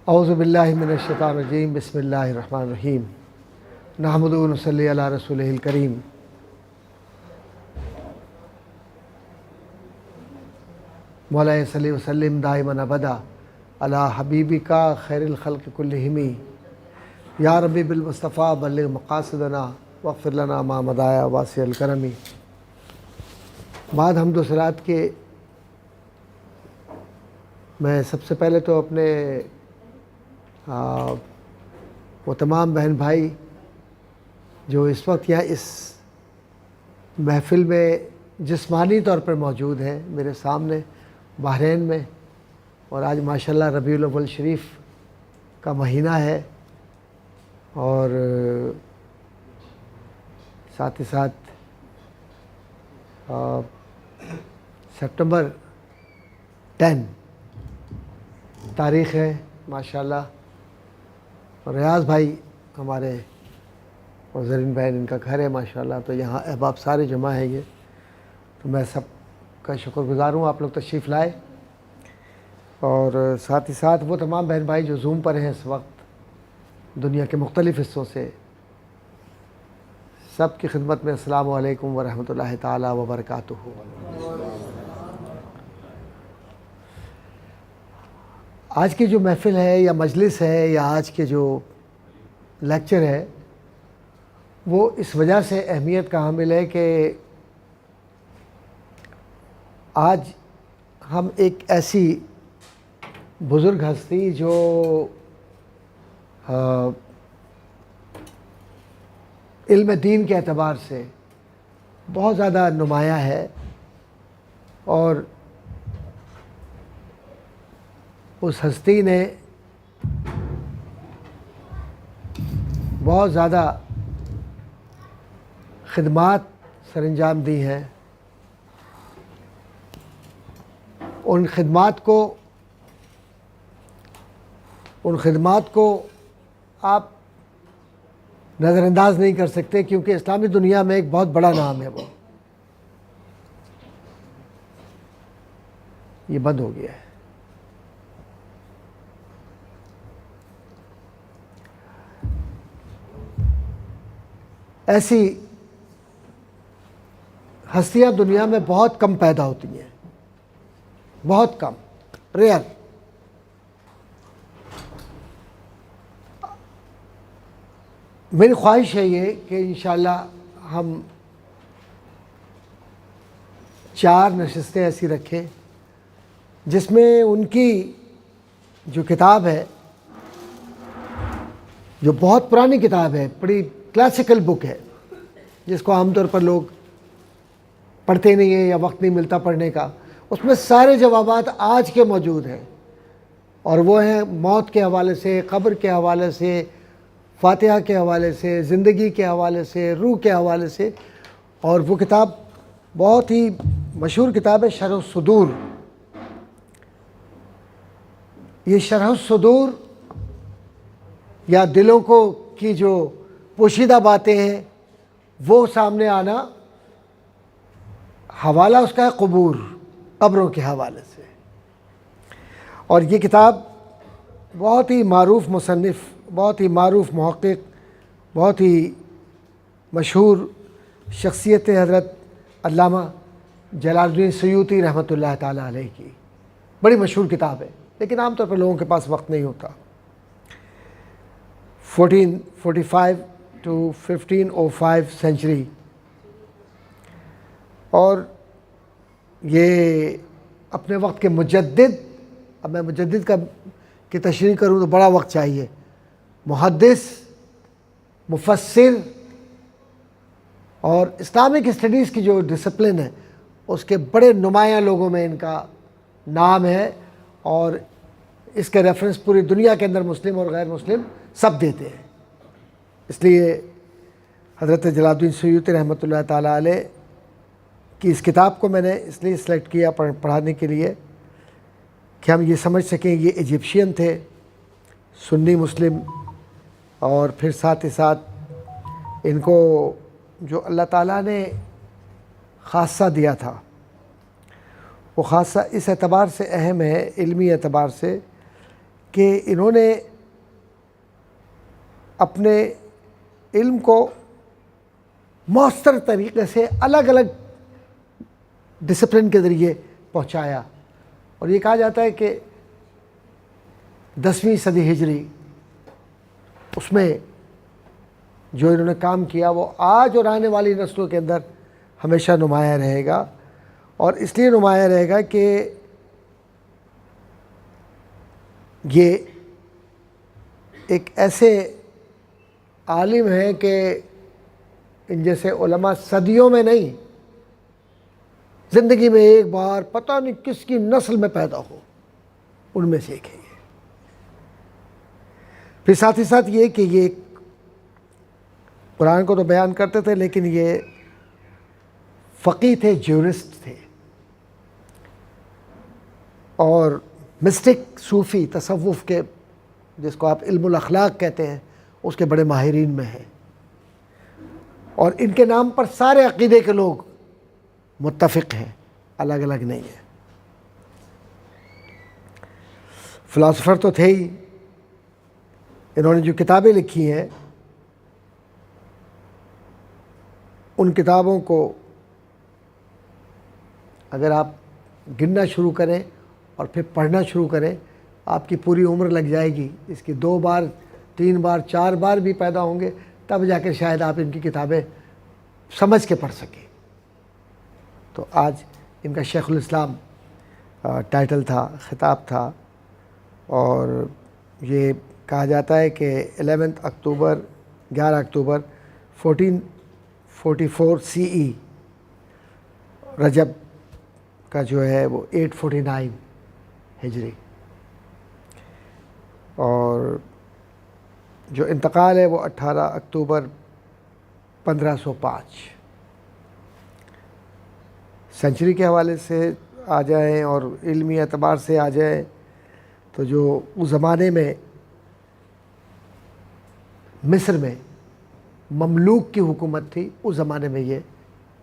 اعوذ باللہ من الشیطان الرجیم بسم اللہ الرحمن الرحیم نحمدہ و نصلی علی رسولہ الکریم مولا صلی وسلم دائما ابدا علی حبیبک خیر الخلق کلہم یا ربی بالمصطفیٰ بلغ مقاصدنا واغفر لنا ما مضی واسع الکرم۔ بعد حمد و صلوات کے میں سب سے پہلے تو اپنے وہ تمام بہن بھائی جو اس وقت یہاں اس محفل میں جسمانی طور پر موجود ہیں میرے سامنے بحرین میں، اور آج ماشاءاللہ ربیع الاول شریف کا مہینہ ہے، اور ساتھ ہی ساتھ سپٹمبر 10 تاریخ ہے ماشاءاللہ، اور ریاض بھائی ہمارے اور زرین بہن ان کا گھر ہے ماشاءاللہ، تو یہاں احباب سارے جمع ہیں یہ، تو میں سب کا شکر گزار ہوں آپ لوگ تشریف لائے، اور ساتھ ہی ساتھ وہ تمام بہن بھائی جو زوم پر ہیں اس وقت دنیا کے مختلف حصوں سے، سب کی خدمت میں السلام علیکم ورحمۃ اللہ تعالی وبرکاتہ۔ آج کی جو محفل ہے یا مجلس ہے یا آج کے جو لیکچر ہے وہ اس وجہ سے اہمیت کا حامل ہے کہ آج ہم ایک ایسی بزرگ ہستی جو علم دین کے اعتبار سے بہت زیادہ نمایاں ہے، اور اس ہستی نے بہت زیادہ خدمات سر انجام دی ہیں، ان خدمات کو آپ نظر انداز نہیں کر سکتے، کیونکہ اسلامی دنیا میں ایک بہت بڑا نام ہے، وہ یہ بند ہو گیا ہے۔ ایسی ہستیاں دنیا میں بہت کم پیدا ہوتی ہیں، بہت کم، ریئر۔ میری خواہش ہے یہ کہ انشاءاللہ ہم 4 نشستیں ایسی رکھیں جس میں ان کی جو کتاب ہے، جو بہت پرانی کتاب ہے، بڑی کلاسیکل بک ہے، جس کو عام طور پر لوگ پڑھتے نہیں ہیں یا وقت نہیں ملتا پڑھنے کا، اس میں سارے جوابات آج کے موجود ہیں، اور وہ ہیں موت کے حوالے سے، قبر کے حوالے سے، فاتحہ کے حوالے سے، زندگی کے حوالے سے، روح کے حوالے سے۔ اور وہ کتاب بہت ہی مشہور کتاب ہے، شرح الصدور۔ یہ شرح الصدور یا دلوں کو کی جو پوشیدہ باتیں ہیں وہ سامنے آنا، حوالہ اس کا ہے قبروں کے حوالے سے۔ اور یہ کتاب بہت ہی معروف مصنف، بہت ہی معروف محقق، بہت ہی مشہور شخصیت حضرت علامہ جلال الدین سیوطی رحمۃ اللہ تعالیٰ علیہ کی بڑی مشہور کتاب ہے، لیکن عام طور پر لوگوں کے پاس وقت نہیں ہوتا۔ 1445 to 1505 سینچری، اور یہ اپنے وقت کے مجدد، اب میں مجدد کی تشریح کروں تو بڑا وقت چاہیے، محدث، مفسر، اور اسلامک اسٹڈیز کی جو ڈسپلن ہے اس کے بڑے نمایاں لوگوں میں ان کا نام ہے، اور اس کے ریفرنس پوری دنیا کے اندر مسلم اور غیر مسلم سب دیتے ہیں۔ اس لیے حضرت جلال الدین سیوطی رحمۃ اللہ تعالیٰ علیہ کی اس کتاب کو میں نے اس لیے سلیکٹ کیا پڑھانے کے لیے کہ ہم یہ سمجھ سکیں یہ ایجپشین تھے، سنی مسلم، اور پھر ساتھ ہی ساتھ ان کو جو اللہ تعالیٰ نے خاصہ دیا تھا وہ خاصہ اس اعتبار سے اہم ہے، علمی اعتبار سے، کہ انہوں نے اپنے علم کو مؤثر طریقے سے الگ الگ ڈسپلن کے ذریعے پہنچایا، اور یہ کہا جاتا ہے کہ 10ویں صدی ہجری اس میں جو انہوں نے کام کیا وہ آج اور آنے والی نسلوں کے اندر ہمیشہ نمایاں رہے گا، اور اس لیے نمایاں رہے گا کہ یہ ایک ایسے عالم ہیں کہ ان جیسے علماء صدیوں میں نہیں، زندگی میں ایک بار پتہ نہیں کس کی نسل میں پیدا ہو، ان میں سے ایک ہے یہ۔ پھر ساتھ ہی ساتھ یہ کہ یہ قرآن کو تو بیان کرتے تھے، لیکن یہ فقیہ تھے، جیورسٹ تھے، اور مسٹک، صوفی، تصوف کے، جس کو آپ علم الاخلاق کہتے ہیں، اس کے بڑے ماہرین میں ہیں، اور ان کے نام پر سارے عقیدے کے لوگ متفق ہیں، الگ الگ نہیں ہیں۔ فلاسفر تو تھے ہی، انہوں نے جو کتابیں لکھی ہیں ان کتابوں کو اگر آپ گننا شروع کریں اور پھر پڑھنا شروع کریں، آپ کی پوری عمر لگ جائے گی۔ اس کی 2 بار 3 بار 4 بار بھی پیدا ہوں گے تب جا کے شاید آپ ان کی کتابیں سمجھ کے پڑھ سکیں۔ تو آج ان کا شیخ الاسلام ٹائٹل تھا، خطاب تھا، اور یہ کہا جاتا ہے کہ 11 اکتوبر 1444 CE رجب کا جو ہے وہ 849 ہجری، اور جو انتقال ہے وہ 18 اکتوبر 1505۔ سنچری کے حوالے سے آ جائیں اور علمی اعتبار سے آ جائیں تو جو اس زمانے میں مصر میں مملوک کی حکومت تھی، اس زمانے میں یہ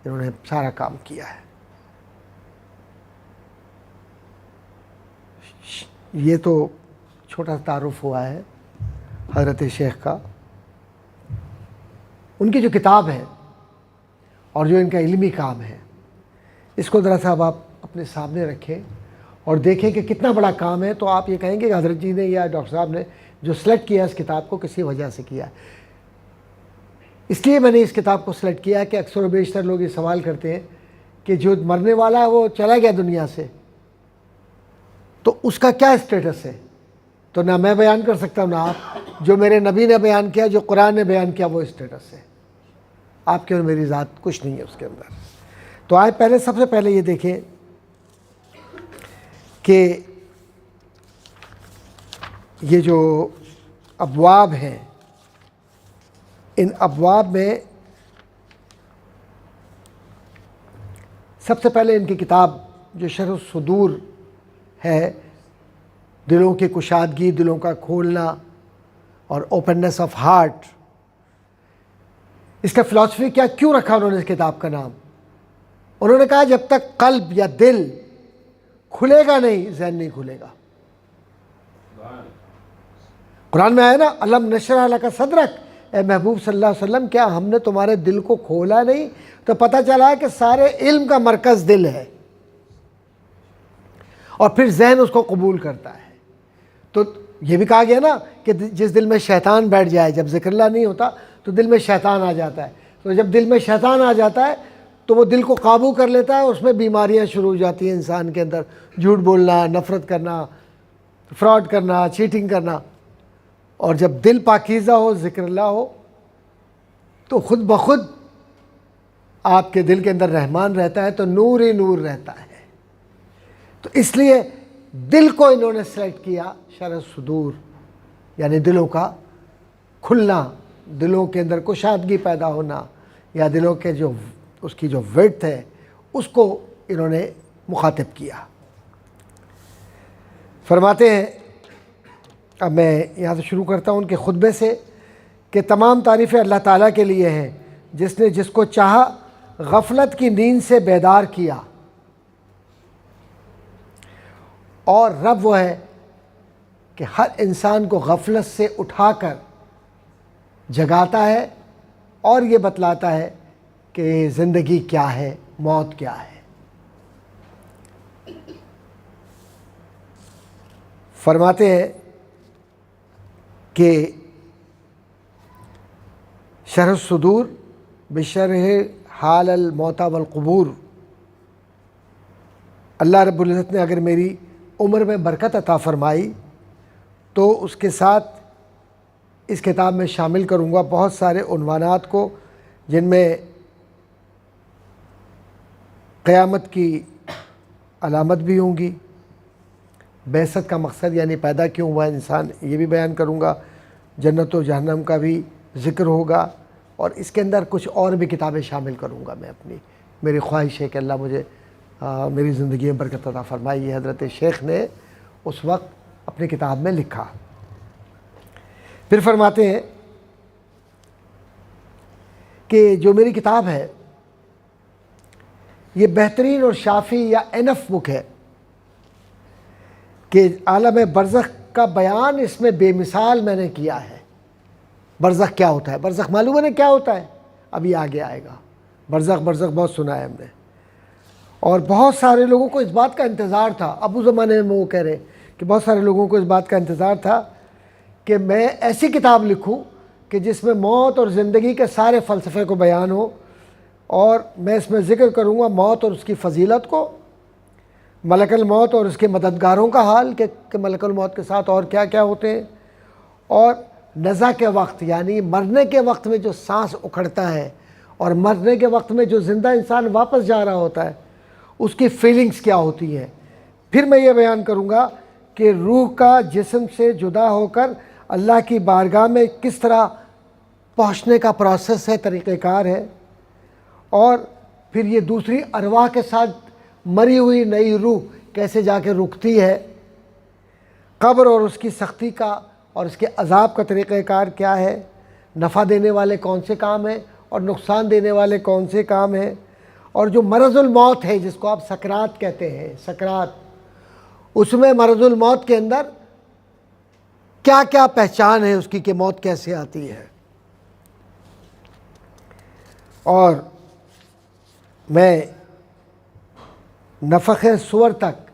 انہوں نے سارا کام کیا ہے۔ یہ تو چھوٹا تعارف ہوا ہے حضرت شیخ کا۔ ان کی جو کتاب ہے اور جو ان کا علمی کام ہے، اس کو ذرا سا آپ اپنے سامنے رکھیں اور دیکھیں کہ کتنا بڑا کام ہے، تو آپ یہ کہیں گے کہ حضرت جی نے یا ڈاکٹر صاحب نے جو سلیکٹ کیا اس کتاب کو کسی وجہ سے کیا۔ اس لیے میں نے اس کتاب کو سلیکٹ کیا کہ اکثر و بیشتر لوگ یہ سوال کرتے ہیں کہ جو مرنے والا ہے وہ چلا گیا دنیا سے، تو اس کا کیا اسٹیٹس ہے؟ تو نہ میں بیان کر سکتا ہوں نہ آپ، جو میرے نبی نے بیان کیا، جو قرآن نے بیان کیا، وہ اسٹیٹس ہے۔ آپ کے اور میری ذات کچھ نہیں ہے اس کے اندر۔ تو آئے پہلے سب سے پہلے یہ دیکھیں کہ یہ جو ابواب ہیں، ان ابواب میں سب سے پہلے ان کی کتاب جو شرح الصدور ہے، دلوں کی کشادگی، دلوں کا کھولنا اور اوپننس آف ہارٹ، اس کا فلسفی کیا، کیوں رکھا انہوں نے اس کتاب کا نام؟ انہوں نے کہا جب تک قلب یا دل کھلے گا نہیں، ذہن نہیں کھلے گا۔ قرآن میں آیا نا، الم نشرح لک صدرک، اے محبوب صلی اللہ علیہ وسلم کیا ہم نے تمہارے دل کو کھولا نہیں؟ تو پتہ چلا ہے کہ سارے علم کا مرکز دل ہے، اور پھر ذہن اس کو قبول کرتا ہے۔ تو یہ بھی کہا گیا نا کہ جس دل میں شیطان بیٹھ جائے، جب ذکر اللہ نہیں ہوتا تو دل میں شیطان آ جاتا ہے، تو جب دل میں شیطان آ جاتا ہے تو وہ دل کو قابو کر لیتا ہے، اس میں بیماریاں شروع ہو جاتی ہیں انسان کے اندر، جھوٹ بولنا، نفرت کرنا، فراڈ کرنا، چیٹنگ کرنا۔ اور جب دل پاکیزہ ہو، ذکر اللہ ہو، تو خود بخود آپ کے دل کے اندر رحمان رہتا ہے، تو نور ہی نور رہتا ہے۔ تو اس لیے دل کو انہوں نے سلیکٹ کیا، شرح صدور، یعنی دلوں کا کھلنا، دلوں کے اندر کشادگی پیدا ہونا، یا دلوں کے جو اس کی جو وڈتھ ہے اس کو انہوں نے مخاطب کیا۔ فرماتے ہیں، اب میں یہاں سے شروع کرتا ہوں ان کے خطبے سے، کہ تمام تعریفیں اللہ تعالیٰ کے لیے ہیں جس نے جس کو چاہا غفلت کی نیند سے بیدار کیا، اور رب وہ ہے کہ ہر انسان کو غفلت سے اٹھا کر جگاتا ہے اور یہ بتلاتا ہے کہ زندگی کیا ہے، موت کیا ہے۔ فرماتے ہیں کہ شرح الصدور بشرح حال الموتى والقبور، اللہ رب العزت نے اگر میری عمر میں برکت عطا فرمائی تو اس کے ساتھ اس کتاب میں شامل کروں گا بہت سارے عنوانات کو، جن میں قیامت کی علامت بھی ہوں گی، بعثت کا مقصد یعنی پیدا کیوں ہوا انسان یہ بھی بیان کروں گا، جنت و جہنم کا بھی ذکر ہوگا، اور اس کے اندر کچھ اور بھی کتابیں شامل کروں گا میں اپنی۔ میری خواہش ہے کہ اللہ مجھے میری زندگی میں برکت عطا فرمائی۔ یہ حضرت شیخ نے اس وقت اپنی کتاب میں لکھا۔ پھر فرماتے ہیں کہ جو میری کتاب ہے یہ بہترین اور شافی یا انف بک ہے کہ عالم برزخ کا بیان اس میں بے مثال میں نے کیا ہے۔ برزخ کیا ہوتا ہے؟ برزخ معلوم ہے نا کیا ہوتا ہے؟ ابھی آگے آئے گا۔ برزخ بہت سنا ہے ہم نے، اور بہت سارے لوگوں کو اس بات کا انتظار تھا۔ اب اس زمانے میں وہ کہہ رہے کہ بہت سارے لوگوں کو اس بات کا انتظار تھا کہ میں ایسی کتاب لکھوں کہ جس میں موت اور زندگی کے سارے فلسفے کو بیان ہو، اور میں اس میں ذکر کروں گا موت اور اس کی فضیلت کو، ملک الموت اور اس کے مددگاروں کا حال کہ ملک الموت کے ساتھ اور کیا کیا ہوتے ہیں، اور نزع کے وقت یعنی مرنے کے وقت میں جو سانس اکھڑتا ہے اور مرنے کے وقت میں جو زندہ انسان واپس جا رہا ہوتا ہے اس کی فیلنگز کیا ہوتی ہیں۔ پھر میں یہ بیان کروں گا کہ روح کا جسم سے جدا ہو کر اللہ کی بارگاہ میں کس طرح پہنچنے کا پروسیس ہے، طریقہ کار ہے، اور پھر یہ دوسری ارواح کے ساتھ مری ہوئی نئی روح کیسے جا کے رکتی ہے، قبر اور اس کی سختی کا اور اس کے عذاب کا طریقہ کار کیا ہے، نفع دینے والے کون سے کام ہیں اور نقصان دینے والے کون سے کام ہیں، اور جو مرض الموت ہے جس کو آپ سکرات کہتے ہیں، سکرات، اس میں مرض الموت کے اندر کیا کیا پہچان ہے اس کی کہ موت کیسے آتی ہے۔ اور میں نفخ صور تک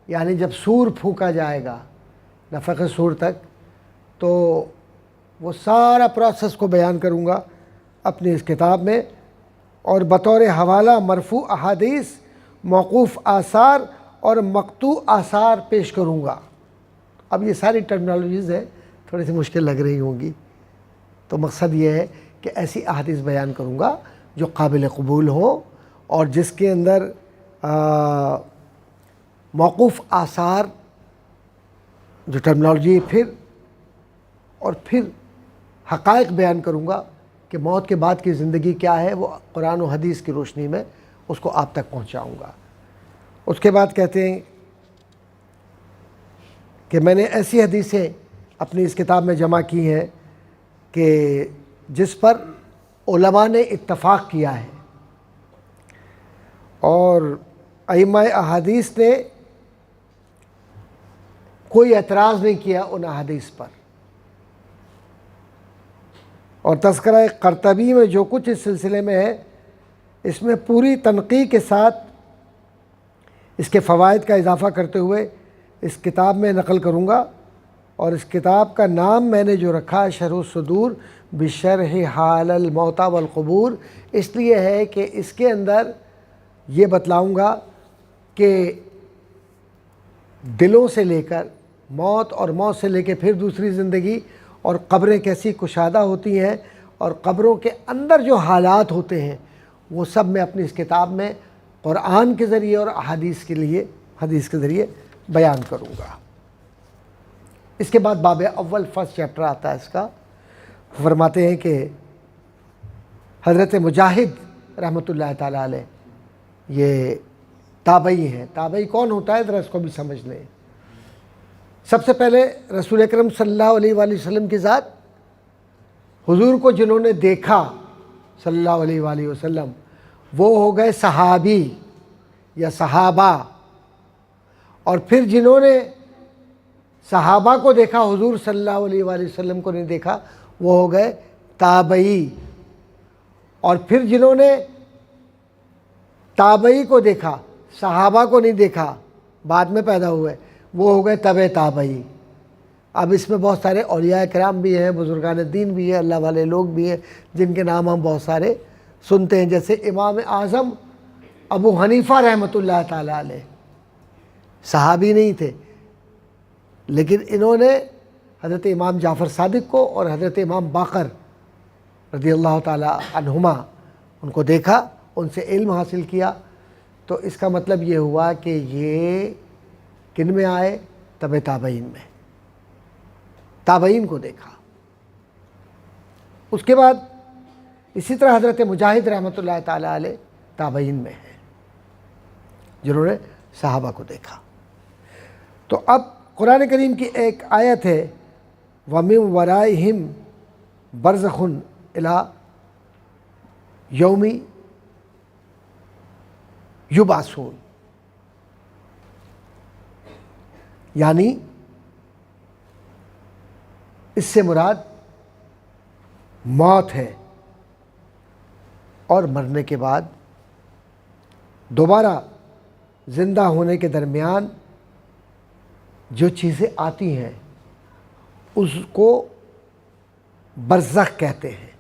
یعنی جب سور پھونکا جائے گا نفخ صور تک، تو وہ سارا پروسیس کو بیان کروں گا اپنی اس کتاب میں، اور بطور حوالہ مرفوع احادیث، موقوف آثار اور مقطوع آثار پیش کروں گا۔ اب یہ ساری ٹرمنالوجیز ہیں، تھوڑی سی مشکل لگ رہی ہوں گی، تو مقصد یہ ہے کہ ایسی احادیث بیان کروں گا جو قابل قبول ہو اور جس کے اندر موقوف آثار جو ٹرمنالوجی پھر حقائق بیان کروں گا کہ موت کے بعد کی زندگی کیا ہے، وہ قرآن و حدیث کی روشنی میں اس کو آپ تک پہنچاؤں گا۔ اس کے بعد کہتے ہیں کہ میں نے ایسی حدیثیں اپنی اس کتاب میں جمع کی ہیں کہ جس پر علماء نے اتفاق کیا ہے، اور ائمہ احادیث نے کوئی اعتراض نہیں کیا ان احادیث پر، اور تذکرہ قرطبی میں جو کچھ اس سلسلے میں ہے اس میں پوری تنقیح کے ساتھ اس کے فوائد کا اضافہ کرتے ہوئے اس کتاب میں نقل کروں گا، اور اس کتاب کا نام میں نے جو رکھا ہے شرح الصدور بشرح حال الموتى والقبور، اس لیے ہے کہ اس کے اندر یہ بتلاؤں گا کہ دلوں سے لے کر موت اور موت سے لے کے پھر دوسری زندگی اور قبریں کیسی کشادہ ہوتی ہیں، اور قبروں کے اندر جو حالات ہوتے ہیں وہ سب میں اپنی اس کتاب میں قرآن کے ذریعے اور حدیث کے ذریعے بیان کروں گا۔ اس کے بعد باب اول فرسٹ چیپٹر آتا ہے اس کا۔ فرماتے ہیں کہ حضرت مجاہد رحمۃ اللہ تعالیٰ علیہ یہ تابعی ہیں۔ تابعی کون ہوتا ہے ذرا اس کو بھی سمجھ لیں۔ سب سے پہلے رسول اکرم صلی اللہ علیہ وآلہ وسلم کی ذات، حضور کو جنہوں نے دیکھا صلی اللہ علیہ وآلہ وسلم وہ ہو گئے صحابی یا صحابہ، اور پھر جنہوں نے صحابہ کو دیکھا، حضور صلی اللہ علیہ وآلہ وسلم کو نہیں دیکھا، وہ ہو گئے تابعی. اور پھر جنہوں نے تابعی کو دیکھا، صحابہ کو نہیں دیکھا، بعد میں پیدا ہوئے، وہ ہو گئے تبع تابعی. اب اس میں بہت سارے اولیاء کرام بھی ہیں، بزرگان دین بھی ہیں، اللہ والے لوگ بھی ہیں جن کے نام ہم بہت سارے سنتے ہیں، جیسے امام اعظم ابو حنیفہ رحمۃ اللہ تعالیٰ علیہ. صحابی نہیں تھے، لیکن انہوں نے حضرت امام جعفر صادق کو اور حضرت امام باقر رضی اللہ تعالیٰ عنہما ان کو دیکھا، ان سے علم حاصل کیا. تو اس کا مطلب یہ ہوا کہ یہ کن میں آئے؟ تبع تابعین میں. تابعین کو دیکھا. اس کے بعد اسی طرح حضرت مجاہد رحمۃ اللہ تعالیٰ علیہ تابعین میں ہیں، جنہوں نے صحابہ کو دیکھا. تو اب قرآن کریم کی ایک آیت ہے وَمِن وَرَائِهِمْ بَرْزَخٌ إِلَىٰ یوم یبعثون، یعنی اس سے مراد موت ہے اور مرنے کے بعد دوبارہ زندہ ہونے کے درمیان جو چیزیں آتی ہیں اس کو برزخ کہتے ہیں.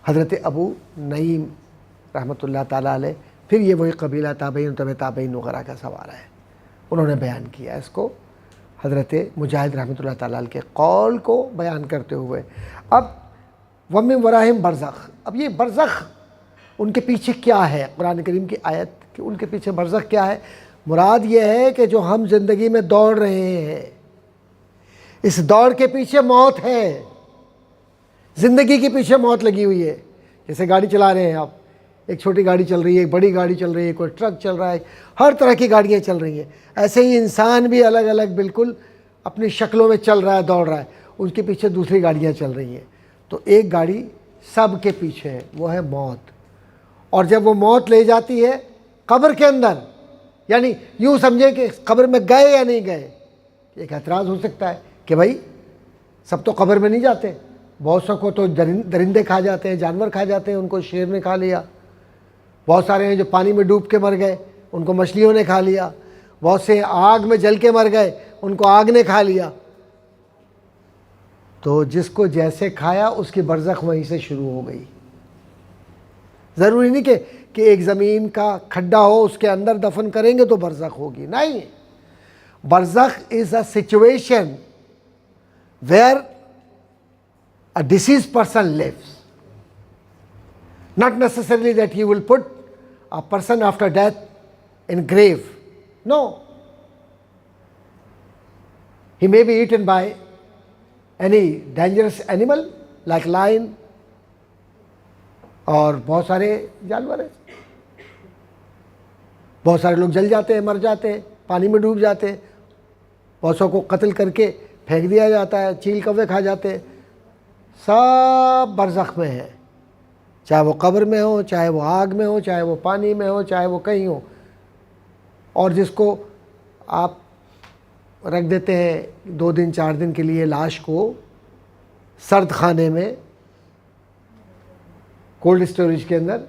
حضرت ابو نعیم رحمۃ اللہ تعالیٰ علیہ، پھر یہ وہی قبیلہ تابعین تبع تابعین وغیرہ کا سوال ہے، انہوں نے بیان کیا اس کو حضرت مجاہد رحمۃ اللہ تعالیٰ علیہ کے قول کو بیان کرتے ہوئے. اب وَمِن وَرَائِهِمْ برزخ، اب یہ برزخ ان کے پیچھے کیا ہے؟ قرآن کریم کی آیت کہ ان کے پیچھے برزخ کیا ہے؟ مراد یہ ہے کہ جو ہم زندگی میں دوڑ رہے ہیں، اس دوڑ کے پیچھے موت ہے. زندگی کے پیچھے موت لگی ہوئی ہے. جیسے گاڑی چلا رہے ہیں آپ، ایک چھوٹی گاڑی چل رہی ہے، ایک بڑی گاڑی چل رہی ہے، کوئی ٹرک چل رہا ہے، ہر طرح کی گاڑیاں چل رہی ہیں. ایسے ہی انسان بھی الگ الگ بالکل اپنی شکلوں میں چل رہا ہے، دوڑ رہا ہے، ان کے پیچھے دوسری گاڑیاں چل رہی ہیں. تو ایک گاڑی سب کے پیچھے ہے، وہ ہے موت. اور جب وہ موت لے جاتی ہے قبر کے اندر، یعنی یوں سمجھیں کہ قبر میں گئے یا نہیں گئے. ایک اعتراض ہو سکتا ہے کہ بھائی سب تو قبر میں نہیں جاتے، بہت سو کو تو درندے کھا جاتے ہیں، جانور کھا جاتے ہیں، ان کو شیر نے کھا لیا. بہت سارے ہیں جو پانی میں ڈوب کے مر گئے، ان کو مچھلیوں نے کھا لیا. بہت سے آگ میں جل کے مر گئے، ان کو آگ نے کھا لیا. تو جس کو جیسے کھایا اس کی برزخ وہیں سے شروع ہو گئی. ضروری نہیں کہ ایک زمین کا کھڈا ہو اس کے اندر دفن کریں گے تو برزخ ہوگی، نہیں. برزخ is a situation where a deceased person lives. Not necessarily that he will put a person after death in grave. No. He may be eaten by any dangerous animal like lion اور بہت سارے جانور ہیں. بہت سارے لوگ جل جاتے ہیں، مر جاتے ہیں، پانی میں ڈوب جاتے ہیں. بہت سو کو قتل کر کے پھینک دیا جاتا ہے، چیل کوے کھا جاتے ہیں. سب برزخ میں ہے، چاہے وہ قبر میں ہو، چاہے وہ آگ میں ہو، چاہے وہ پانی میں ہو، چاہے وہ کہیں ہو. اور جس کو آپ رکھ دیتے ہیں 2 دن 4 دن کے لیے لاش کو سرد خانے میں، کولڈ اسٹوریج کے اندر،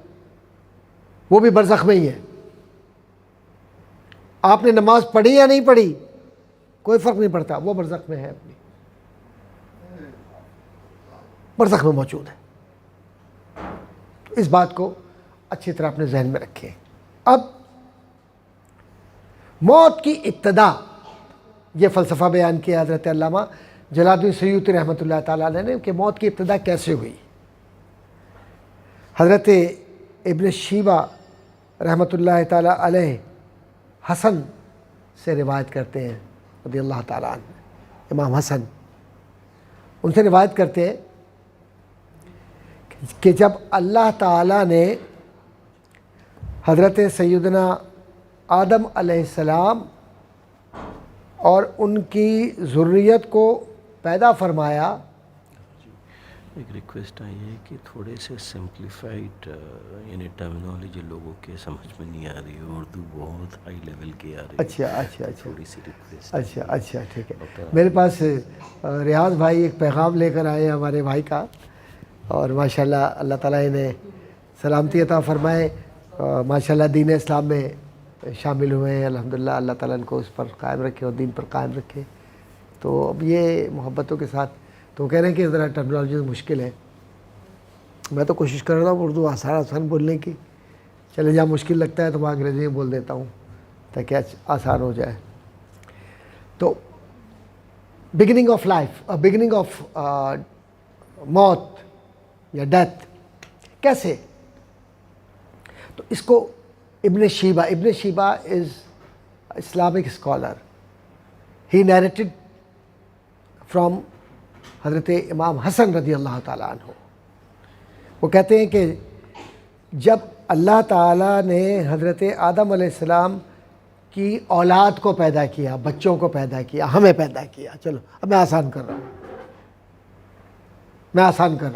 وہ بھی برزخ میں ہی ہے. آپ نے نماز پڑھی یا نہیں پڑھی کوئی فرق نہیں پڑتا، وہ برزخ میں ہے، اپنی برزخ میں موجود ہے. اس بات کو اچھی طرح اپنے ذہن میں رکھیں. اب موت کی ابتدا، یہ فلسفہ بیان کیا حضرت علامہ جلال الدین سیوطی رحمۃ اللہ تعالیٰ علیہ نے کہ موت کی ابتدا کیسے ہوئی. حضرت ابن شیبہ رحمۃ اللہ تعالیٰ علیہ حسن سے روایت کرتے ہیں رضی اللہ تعالیٰ عنہ. امام حسن ان سے روایت کرتے ہیں کہ جب اللہ تعالیٰ نے حضرت سیدنا آدم علیہ السلام اور ان کی ذریت کو پیدا فرمایا ایک ریکویسٹ آئی ہے کہ تھوڑے سے سمپلیفائڈ یعنی ٹرمینالوجی لوگوں کے سمجھ میں نہیں آ رہی ہے، اردو بہت ہائی لیول کی آ رہی ہے. اچھا تھوڑی سی ریکویسٹ. اچھا ٹھیک ہے. میرے پاس ریاض بھائی ایک پیغام لے کر آئے ہیں ہمارے بھائی کا، اور ماشاءاللہ اللہ تعالیٰ انہیں سلامتی عطا فرمائے. ماشاءاللہ دین اسلام میں شامل ہوئے ہیں الحمدللہ. اللہ تعالیٰ ان کو اس پر قائم رکھے اور دین پر قائم رکھے. تو اب یہ محبتوں کے ساتھ تو کہہ رہے ہیں کہ ذرا ٹرمینالوجی مشکل ہے. میں تو کوشش کر رہا ہوں اردو آسان بولنے کی. چلے جہاں مشکل لگتا ہے تو میں انگریزی میں بول دیتا ہوں تاکہ آسان ہو جائے. تو beginning of life, beginning of موت یا ڈیتھ کیسے؟ تو اس کو ابن شیبہ is Islamic scholar. He narrated from حضرت امام حسن رضی اللہ تعالیٰ عنہ. وہ کہتے ہیں کہ جب اللہ تعالیٰ نے حضرت آدم علیہ السلام کی اولاد کو پیدا کیا، بچوں کو پیدا کیا، ہمیں پیدا کیا. چلو اب میں آسان کر رہا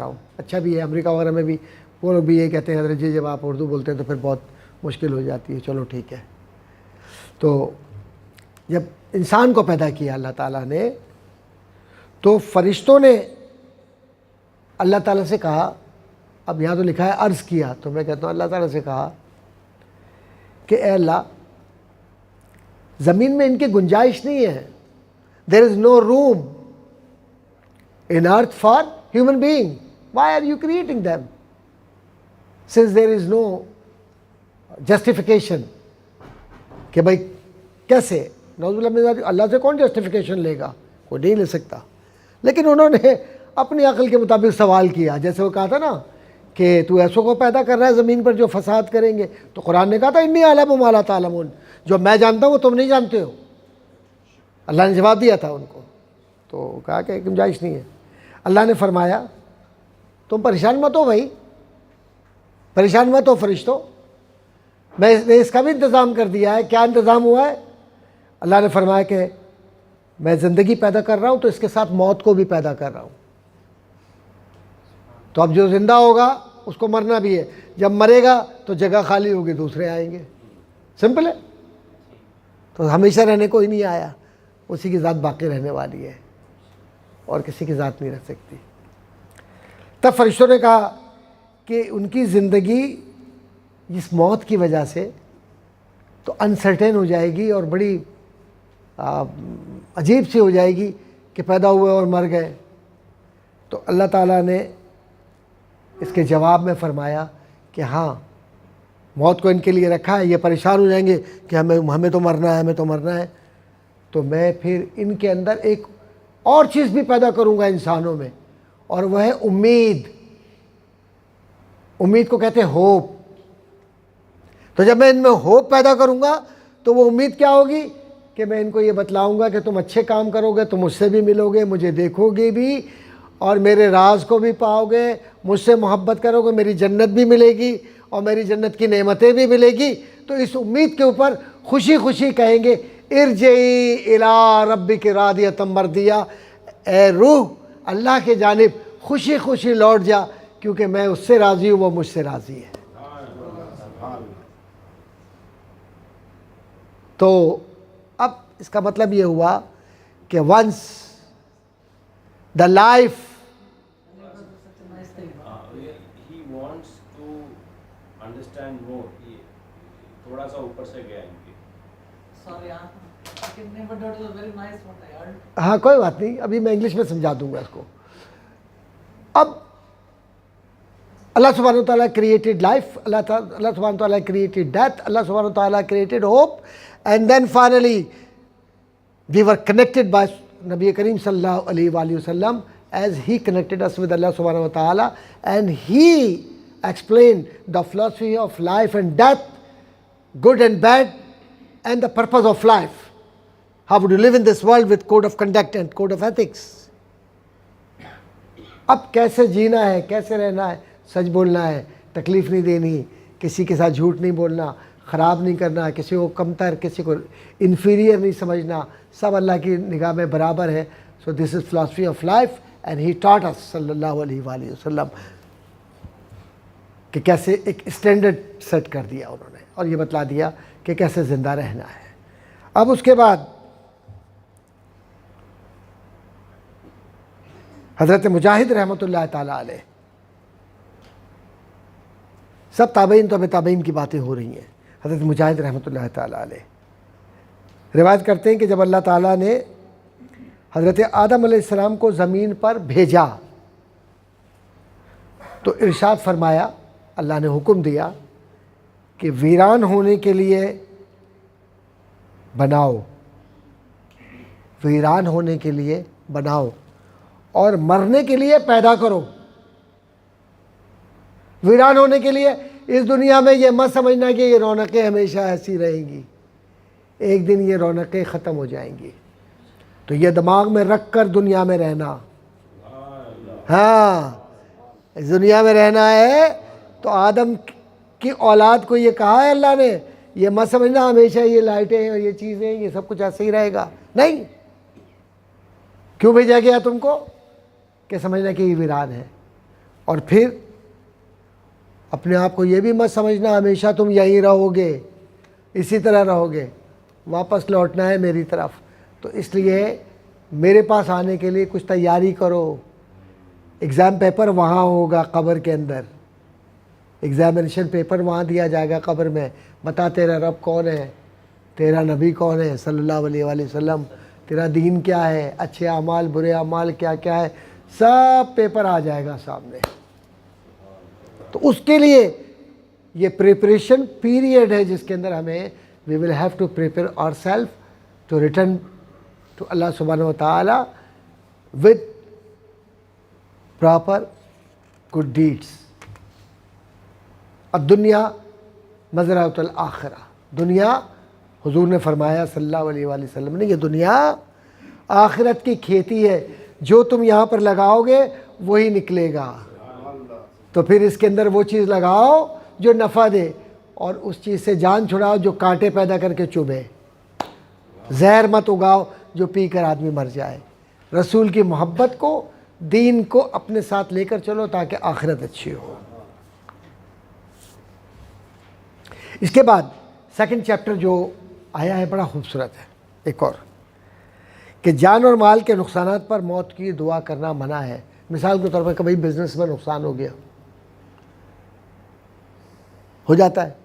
ہوں. اچھا بھی ہے. امریکہ وغیرہ میں بھی وہ لوگ بھی یہ کہتے ہیں حضرت جی جب آپ اردو بولتے ہیں تو پھر بہت مشکل ہو جاتی ہے. چلو ٹھیک ہے. تو جب انسان کو پیدا کیا اللہ تعالیٰ نے تو فرشتوں نے اللہ تعالیٰ سے کہا، اب یہاں تو لکھا ہے عرض کیا، تو میں کہتا ہوں اللہ تعالیٰ سے کہا کہ اے اللہ زمین میں ان کی گنجائش نہیں ہے. دیر از نو روم in earth for human being. Why are you creating them? Since there is no justification. کہ بھائی کیسے؟ نعوذ باللہ من ذالک، اللہ سے کون جسٹیفیکیشن لے گا؟ کوئی نہیں لے سکتا. لیکن انہوں نے اپنی عقل کے مطابق سوال کیا. جیسے وہ کہا تھا نا کہ تو ایسوں کو پیدا کر رہا ہے زمین پر جو فساد کریں گے. تو قرآن نے کہا تھا انی اعلم ما لا تعلمون، جو میں جانتا ہوں وہ تم نہیں جانتے ہو. اللہ نے جواب دیا تھا ان کو. تو کہا کہ گنجائش نہیں ہے. اللہ نے فرمایا تم پریشان مت ہو بھائی، پریشان مت ہو فرشتوں، میں نے اس کا بھی انتظام کر دیا ہے. کیا انتظام ہوا ہے؟ اللہ نے فرمایا کہ میں زندگی پیدا کر رہا ہوں تو اس کے ساتھ موت کو بھی پیدا کر رہا ہوں. تو اب جو زندہ ہوگا اس کو مرنا بھی ہے. جب مرے گا تو جگہ خالی ہوگی، دوسرے آئیں گے. سمپل ہے. تو ہمیشہ رہنے کو ہی نہیں آیا، اسی کی ذات باقی رہنے والی ہے اور کسی کی ذات نہیں رہ سکتی. تب فرشتوں نے کہا کہ ان کی زندگی اس موت کی وجہ سے تو انسرٹین ہو جائے گی اور بڑی عجیب سی ہو جائے گی کہ پیدا ہوئے اور مر گئے. تو اللہ تعالیٰ نے اس کے جواب میں فرمایا کہ ہاں موت کو ان کے لیے رکھا ہے. یہ پریشان ہو جائیں گے کہ ہمیں تو مرنا ہے، ہمیں تو مرنا ہے. تو میں پھر ان کے اندر ایک اور چیز بھی پیدا کروں گا انسانوں میں، اور وہ ہے امید. امید کو کہتے ہیں ہوپ. تو جب میں ان میں ہوپ پیدا کروں گا تو وہ امید کیا ہوگی کہ میں ان کو یہ بتلاؤں گا کہ تم اچھے کام کرو گے تو مجھ سے بھی ملو گے، مجھے دیکھو گے بھی اور میرے راز کو بھی پاؤ گے، مجھ سے محبت کرو گے، میری جنت بھی ملے گی اور میری جنت کی نعمتیں بھی ملے گی. تو اس امید کے اوپر خوشی خوشی کہیں گے ارجعی الی ربک راضیۃ مرضیہ، اے روح اللہ کے جانب خوشی خوشی لوٹ جا، کیونکہ میں اس سے راضی ہوں، وہ مجھ سے راضی ہے. تو اب اس کا مطلب یہ ہوا کہ once the life he wants to understand more. تھوڑا سا اوپر سے گیا ان کی. ہاں کوئی بات نہیں، ابھی میں انگلش میں سمجھا دوں گا اس کو. اب اللہ سبحانہ و تعالیٰ کریٹڈ لائف، اللہ سبحانہ و تعالیٰ کریٹڈ ڈیتھ، اللہ سبحانہ و تعالیٰ created hope, and then finally we were connected by Nabi Kareem sallallahu alaihi wa sallam as he connected us with Allah subhanahu wa ta'ala, and he explained the philosophy of life and death, good and bad, and the purpose of life. How would you live in this world with code of conduct and code of ethics? اب کیسے جینا ہے، کیسے رہنا ہے، سچ بولنا ہے، تکلیف نہیں دینی، کسی کے ساتھ جھوٹ نہیں بولنا، خراب نہیں کرنا، کسی کو کمتر، کسی کو انفیریئر نہیں سمجھنا، سب اللہ کی نگاہ میں برابر ہے. So this is philosophy of life and he taught اس صلی اللہ علیہ وآلہ وسلم کہ کیسے ایک اسٹینڈرڈ سیٹ کر دیا انہوں نے اور یہ بتلا دیا کہ کیسے زندہ رہنا ہے۔ اب اس کے بعد حضرت مجاہد رحمۃ اللہ تعالیٰ علیہ، سب تابعین تو تابعین کی باتیں ہو رہی ہیں، حضرت مجاہد رحمۃ اللہ تعالیٰ علیہ روایت کرتے ہیں کہ جب اللہ تعالیٰ نے حضرت آدم علیہ السلام کو زمین پر بھیجا تو ارشاد فرمایا، اللہ نے حکم دیا کہ ویران ہونے کے لیے بناؤ، ویران ہونے کے لیے بناؤ اور مرنے کے لیے پیدا کرو۔ ویران ہونے کے لیے اس دنیا میں یہ مت سمجھنا کہ یہ رونقیں ہمیشہ ایسی رہیں گی، ایک دن یہ رونقیں ختم ہو جائیں گی، تو یہ دماغ میں رکھ کر دنیا میں رہنا۔ ہاں، اس دنیا میں رہنا ہے تو آدم کی اولاد کو یہ کہا ہے اللہ نے، یہ مت سمجھنا ہمیشہ یہ لائٹیں اور یہ چیزیں یہ سب کچھ ایسے ہی رہے گا، نہیں۔ کیوں بھیجا گیا تم کو؟ کہ سمجھنا کہ یہ ویران ہے، اور پھر اپنے آپ کو یہ بھی مت سمجھنا ہمیشہ تم یہیں رہو گے، اسی طرح رہو گے، واپس لوٹنا ہے میری طرف۔ تو اس لیے میرے پاس آنے کے لیے کچھ تیاری کرو۔ ایگزام پیپر وہاں ہوگا قبر کے اندر، ایگزامینیشن پیپر وہاں دیا جائے گا قبر میں، بتا تیرا رب کون ہے، تیرا نبی کون ہے صلی اللہ علیہ وآلہ وسلم، تیرا دین کیا ہے، اچھے اعمال برے اعمال کیا کیا ہے، سب پیپر آ جائے گا سامنے۔ تو اس کے لیے یہ پریپریشن پیریڈ ہے جس کے اندر ہمیں we will have to prepare ourselves to return to Allah subhanahu wa ta'ala with proper good deeds۔ الدنیا مزرعۃ الآخرہ، دنیا حضور نے فرمایا صلی اللہ علیہ وآلہ وسلم نے، یہ دنیا آخرت کی کھیتی ہے، جو تم یہاں پر لگاؤ گے وہی نکلے گا، تو پھر اس کے اندر وہ چیز لگاؤ جو نفع دے، اور اس چیز سے جان چھڑاؤ جو کانٹے پیدا کر کے چبھے۔ زہر مت اگاؤ جو پی کر آدمی مر جائے۔ رسول کی محبت کو، دین کو اپنے ساتھ لے کر چلو تاکہ آخرت اچھی ہو۔ اس کے بعد سیکنڈ چیپٹر جو آیا ہے بڑا خوبصورت ہے، ایک اور کہ جان اور مال کے نقصانات پر موت کی دعا کرنا منع ہے۔ مثال کے طور پر کبھی بزنس میں نقصان ہو گیا، ہو جاتا ہے،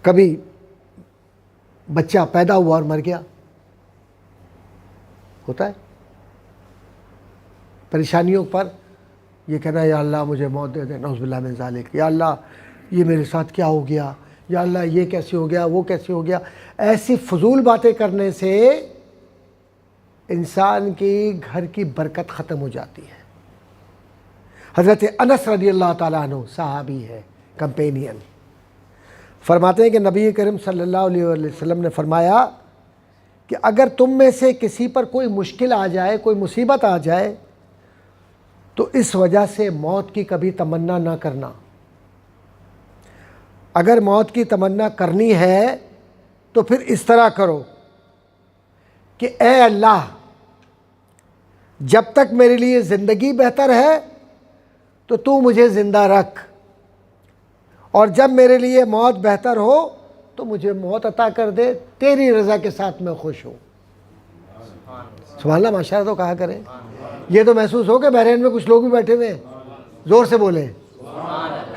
کبھی بچہ پیدا ہوا اور مر گیا، ہوتا ہے۔ پریشانیوں پر یہ کہنا یا اللہ مجھے موت دے دے، نعوذ باللہ من ذالک، یا اللہ یہ میرے ساتھ کیا ہو گیا، یا اللہ یہ کیسے ہو گیا، وہ کیسے ہو گیا، ایسی فضول باتیں کرنے سے انسان کی گھر کی برکت ختم ہو جاتی ہے۔ حضرت انس رضی اللہ تعالیٰ عنہ صحابی ہے، کمپینین، فرماتے ہیں کہ نبی کریم صلی اللہ علیہ وسلم نے فرمایا کہ اگر تم میں سے کسی پر کوئی مشکل آ جائے، کوئی مصیبت آ جائے، تو اس وجہ سے موت کی کبھی تمنا نہ کرنا۔ اگر موت کی تمنا کرنی ہے تو پھر اس طرح کرو کہ اے اللہ، جب تک میرے لیے زندگی بہتر ہے تو تو مجھے زندہ رکھ، اور جب میرے لیے موت بہتر ہو تو مجھے موت عطا کر دے، تیری رضا کے ساتھ میں خوش ہوں۔ سبحان اللہ، ماشاءاللہ تو کہا کریں۔ یہ تو محسوس ہو کہ بحرین میں کچھ لوگ بھی بیٹھے ہوئے ہیں، زور سے بولیں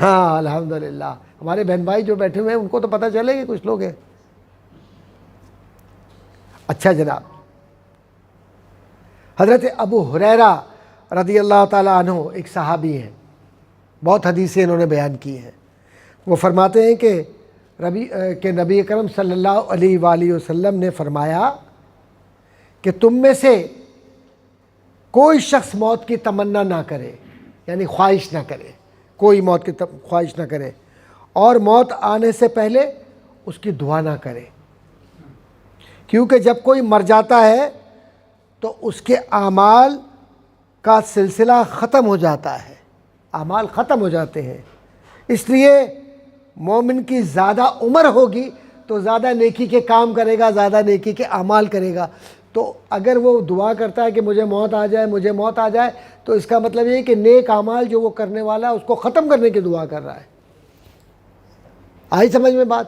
ہاں الحمدللہ۔ ہمارے بہن بھائی جو بیٹھے ہوئے ہیں ان کو تو پتہ چلے کہ کچھ لوگ ہیں۔ اچھا جناب، حضرت ابو ہریرہ رضی اللہ تعالیٰ عنہ ایک صحابی ہیں، بہت حدیثیں انہوں نے بیان کی ہیں۔ وہ فرماتے ہیں کہ نبی کرم صلی اللہ علیہ وآلہ وسلم نے فرمایا کہ تم میں سے کوئی شخص موت کی تمنا نہ کرے، یعنی خواہش نہ کرے، کوئی موت کی خواہش نہ کرے، اور موت آنے سے پہلے اس کی دعا نہ کرے، کیونکہ جب کوئی مر جاتا ہے تو اس کے اعمال کا سلسلہ ختم ہو جاتا ہے، اعمال ختم ہو جاتے ہیں۔ اس لیے مومن کی زیادہ عمر ہوگی تو زیادہ نیکی کے کام کرے گا، زیادہ نیکی کے اعمال کرے گا، تو اگر وہ دعا کرتا ہے کہ مجھے موت آ جائے مجھے موت آ جائے، تو اس کا مطلب یہ ہے کہ نیک اعمال جو وہ کرنے والا ہے اس کو ختم کرنے کی دعا کر رہا ہے۔ آئی سمجھ میں بات؟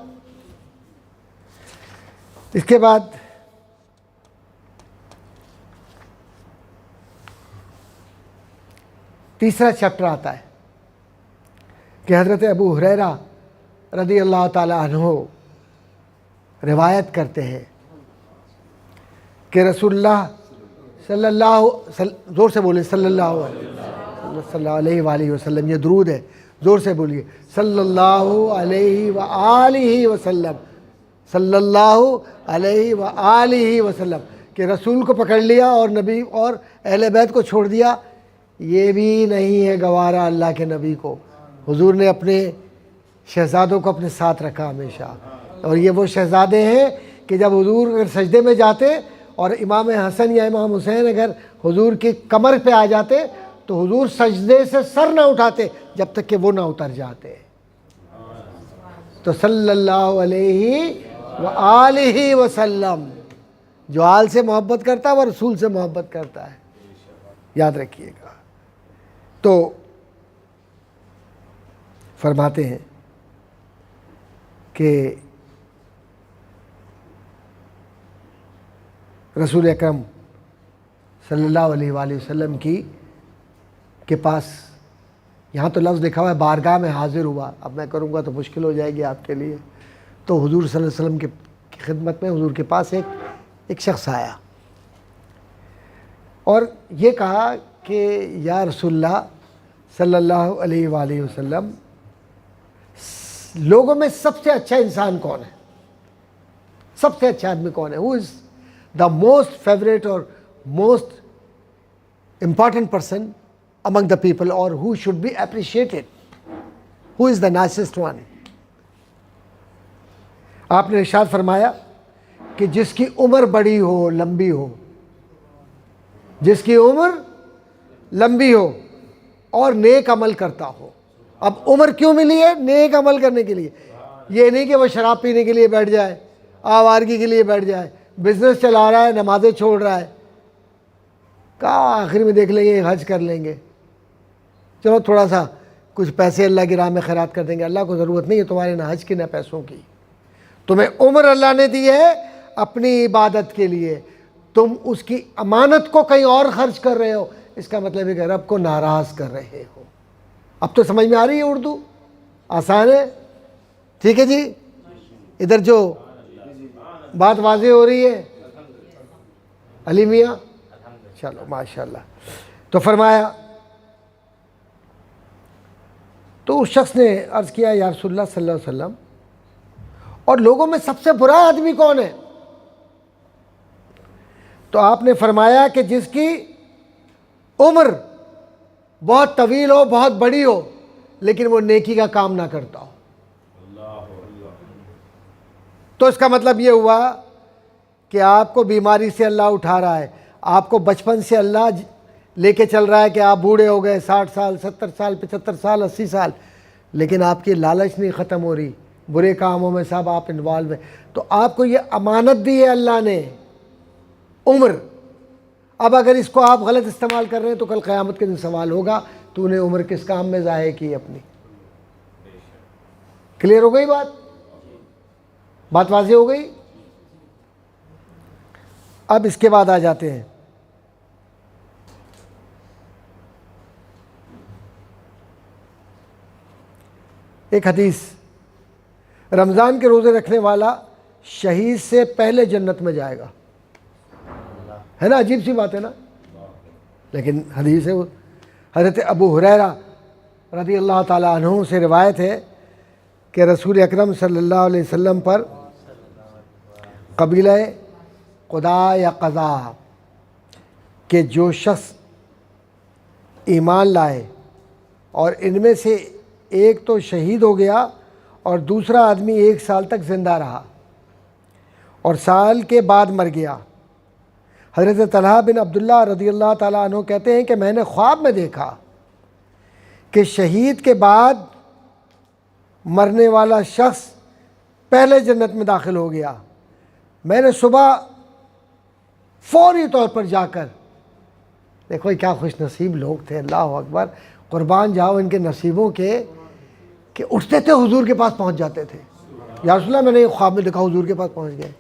اس کے بعد تیسرا چیپٹر آتا ہے کہ حضرت ابو ہریرہ رضی اللہ تعالی عنہ روایت کرتے ہیں کہ رسول اللہ زور سے بولے صلی اللہ علیہ وآلہ وسلم، یہ درود ہے، زور سے بولیے صلی اللہ علیہ وآلہ وسلم، صلی اللہ علیہ وآلہ وسلم، کہ رسول کو پکڑ لیا اور نبی اور اہل بیت کو چھوڑ دیا، یہ بھی نہیں ہے گوارا اللہ کے نبی کو۔ حضور نے اپنے شہزادوں کو اپنے ساتھ رکھا ہمیشہ، اور یہ وہ شہزادے ہیں کہ جب حضور اگر سجدے میں جاتے اور امام حسن یا امام حسین اگر حضور کی کمر پہ آ جاتے تو حضور سجدے سے سر نہ اٹھاتے جب تک کہ وہ نہ اتر جاتے۔ تو صلی اللہ علیہ وآلہ وسلم، جو آل سے محبت کرتا ہے وہ رسول سے محبت کرتا ہے، یاد رکھیے گا۔ تو فرماتے ہیں کہ رسول اکرم صلی اللہ علیہ وآلہ وسلم کے پاس، یہاں تو لفظ لکھا ہوا ہے بارگاہ میں حاضر ہوا، اب میں کروں گا تو مشکل ہو جائے گی آپ کے لیے، تو حضور صلی اللہ علیہ وسلم کی خدمت میں حضور کے پاس ایک شخص آیا اور یہ کہا کہ یا رسول اللہ صلی اللہ علیہ وآلہ وسلم، لوگوں میں سب سے اچھا انسان کون ہے؟ سب سے اچھا آدمی کون ہے؟ ہو از دا موسٹ فیوریٹ اور most important person among the people, or who should be appreciated? Who is the nicest one? آپ نے ارشاد فرمایا کہ جس کی عمر بڑی ہو، لمبی ہو، جس کی عمر لمبی ہو اور نیک عمل کرتا ہو۔ اب عمر کیوں ملی ہے؟ نیک عمل کرنے کے لیے، یہ نہیں کہ وہ شراب پینے کے لیے بیٹھ جائے، آوارگی کے لیے بیٹھ جائے، بزنس چلا رہا ہے، نمازیں چھوڑ رہا ہے، کہا آخر میں دیکھ لیں گے، حج کر لیں گے، چلو تھوڑا سا کچھ پیسے اللہ کی راہ میں خیرات کر دیں گے۔ اللہ کو ضرورت نہیں ہے تمہارے نہ حج کی نہ پیسوں کی، تمہیں عمر اللہ نے دی ہے اپنی عبادت کے لیے، تم اس کی امانت کو کہیں اور خرچ کر رہے ہو، اس کا مطلب ہے کہ رب کو ناراض کر رہے ہو۔ اب تو سمجھ میں آ رہی ہے اردو؟ آسان ہے؟ ٹھیک ہے جی، ادھر جو بات واضح ہو رہی ہے علی میاں، چلو ماشاءاللہ۔ تو فرمایا، تو اس شخص نے عرض کیا یا رسول اللہ صلی اللہ علیہ وسلم، اور لوگوں میں سب سے برا آدمی کون ہے؟ تو آپ نے فرمایا کہ جس کی عمر بہت طویل ہو، بہت بڑی ہو، لیکن وہ نیکی کا کام نہ کرتا ہو۔ تو اس کا مطلب یہ ہوا کہ آپ کو بیماری سے اللہ اٹھا رہا ہے، آپ کو بچپن سے اللہ لے کے چل رہا ہے کہ آپ بوڑھے ہو گئے، 60 سال 70 سال 75 سال 80 سال، لیکن آپ کی لالچ نہیں ختم ہو رہی، برے کاموں میں سب آپ انوالو ہیں۔ تو آپ کو یہ امانت دی ہے اللہ نے، عمر۔ اب اگر اس کو آپ غلط استعمال کر رہے ہیں تو کل قیامت کے دن سوال ہوگا، تو نے عمر کس کام میں ضائع کی اپنی؟ کلیئر ہو گئی بات؟ بات واضح ہو گئی؟ اب اس کے بعد آ جاتے ہیں ایک حدیث، رمضان کے روزے رکھنے والا شہید سے پہلے جنت میں جائے گا۔ ہے نا، عجیب سی بات ہے نا، لیکن حدیث ہے۔ وہ حضرت ابو ہریرہ رضی اللہ تعالیٰ عنہ سے روایت ہے کہ رسول اکرم صلی اللہ علیہ وسلم پر قبیلہ قدا یا قضا کہ جو شخص ایمان لائے اور ان میں سے ایک تو شہید ہو گیا اور دوسرا آدمی 1 سال تک زندہ رہا اور سال کے بعد مر گیا۔ حضرت طلحہ بن عبداللہ رضی اللہ تعالیٰ عنہ کہتے ہیں کہ میں نے خواب میں دیکھا کہ شہید کے بعد مرنے والا شخص پہلے جنت میں داخل ہو گیا۔ میں نے صبح فوری طور پر جا کر، دیکھو کیا خوش نصیب لوگ تھے، اللہ اکبر، قربان جاؤ ان کے نصیبوں کے، کہ اٹھتے تھے حضور کے پاس پہنچ جاتے تھے. یا رسول اللہ میں نے خواب میں دیکھا حضور کے پاس پہنچ گئے،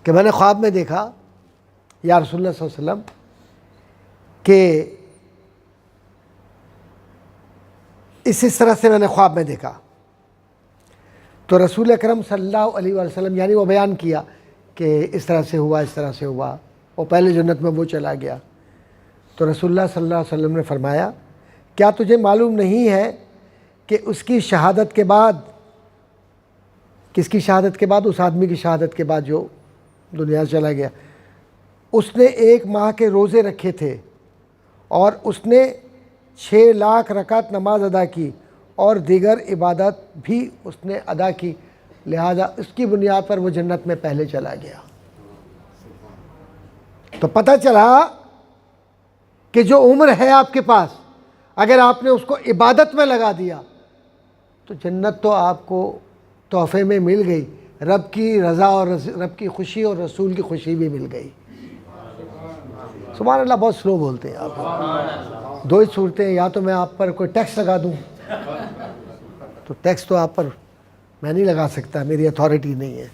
کہ میں نے خواب میں دیکھا یا رسول اللہ صلی اللہ علیہ وسلم کہ اس طرح سے میں نے خواب میں دیکھا. تو رسول اکرم صلی اللہ علیہ وآلہ وسلم یعنی وہ بیان کیا کہ اس طرح سے ہوا، اس طرح سے ہوا، وہ پہلے جنت میں وہ چلا گیا. تو رسول اللہ صلی اللہ علیہ وسلم نے فرمایا کیا تجھے معلوم نہیں ہے کہ اس کی شہادت کے بعد، کس کی شہادت کے بعد؟ اس آدمی کی شہادت کے بعد جو دنیا سے چلا گیا، اس نے 1 ماہ کے روزے رکھے تھے اور اس نے 6 لاکھ رکعت نماز ادا کی اور دیگر عبادت بھی اس نے ادا کی، لہذا اس کی بنیاد پر وہ جنت میں پہلے چلا گیا. تو پتہ چلا کہ جو عمر ہے آپ کے پاس، اگر آپ نے اس کو عبادت میں لگا دیا تو جنت تو آپ کو تحفے میں مل گئی، رب کی رضا اور رب کی خوشی اور رسول کی خوشی بھی مل گئی. سبحان اللہ، بہت سلو بولتے ہیں آپ. 2 ہی صورتیں، یا تو میں آپ پر کوئی ٹیکس لگا دوں، تو ٹیکس تو آپ پر میں نہیں لگا سکتا، میری اتھارٹی نہیں ہے.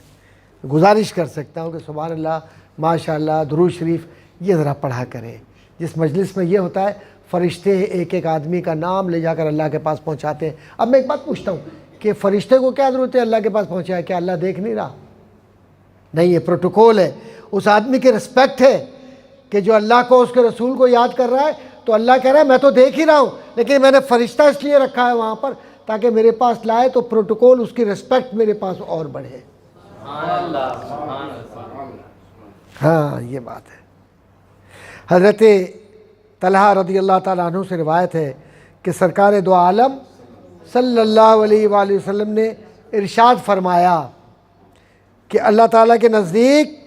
گزارش کر سکتا ہوں کہ سبحان اللہ، ماشاء اللہ، درود شریف یہ ذرا پڑھا کریں. جس مجلس میں یہ ہوتا ہے فرشتے ایک ایک آدمی کا نام لے جا کر اللہ کے پاس پہنچاتے ہیں. اب میں ایک بات پوچھتا ہوں کہ فرشتے کو کیا ضرورت ہے اللہ کے پاس پہنچائے؟ کیا اللہ دیکھ نہیں رہا؟ نہیں، یہ پروٹوکول ہے. اس آدمی کی رسپیکٹ ہے کہ جو اللہ کو، اس کے رسول کو یاد کر رہا ہے، تو اللہ کہہ رہا ہے میں تو دیکھ ہی رہا ہوں، لیکن میں نے فرشتہ اس لیے رکھا ہے وہاں پر تاکہ میرے پاس لائے، تو پروٹوکول، اس کی رسپیکٹ میرے پاس اور بڑھے. ہاں یہ بات ہے. حضرت طلحہ رضی اللہ تعالیٰ عنہ سے روایت ہے کہ سرکار دو عالم صلی اللہ علیہ وآلہ وسلم نے ارشاد فرمایا کہ اللہ تعالیٰ کے نزدیک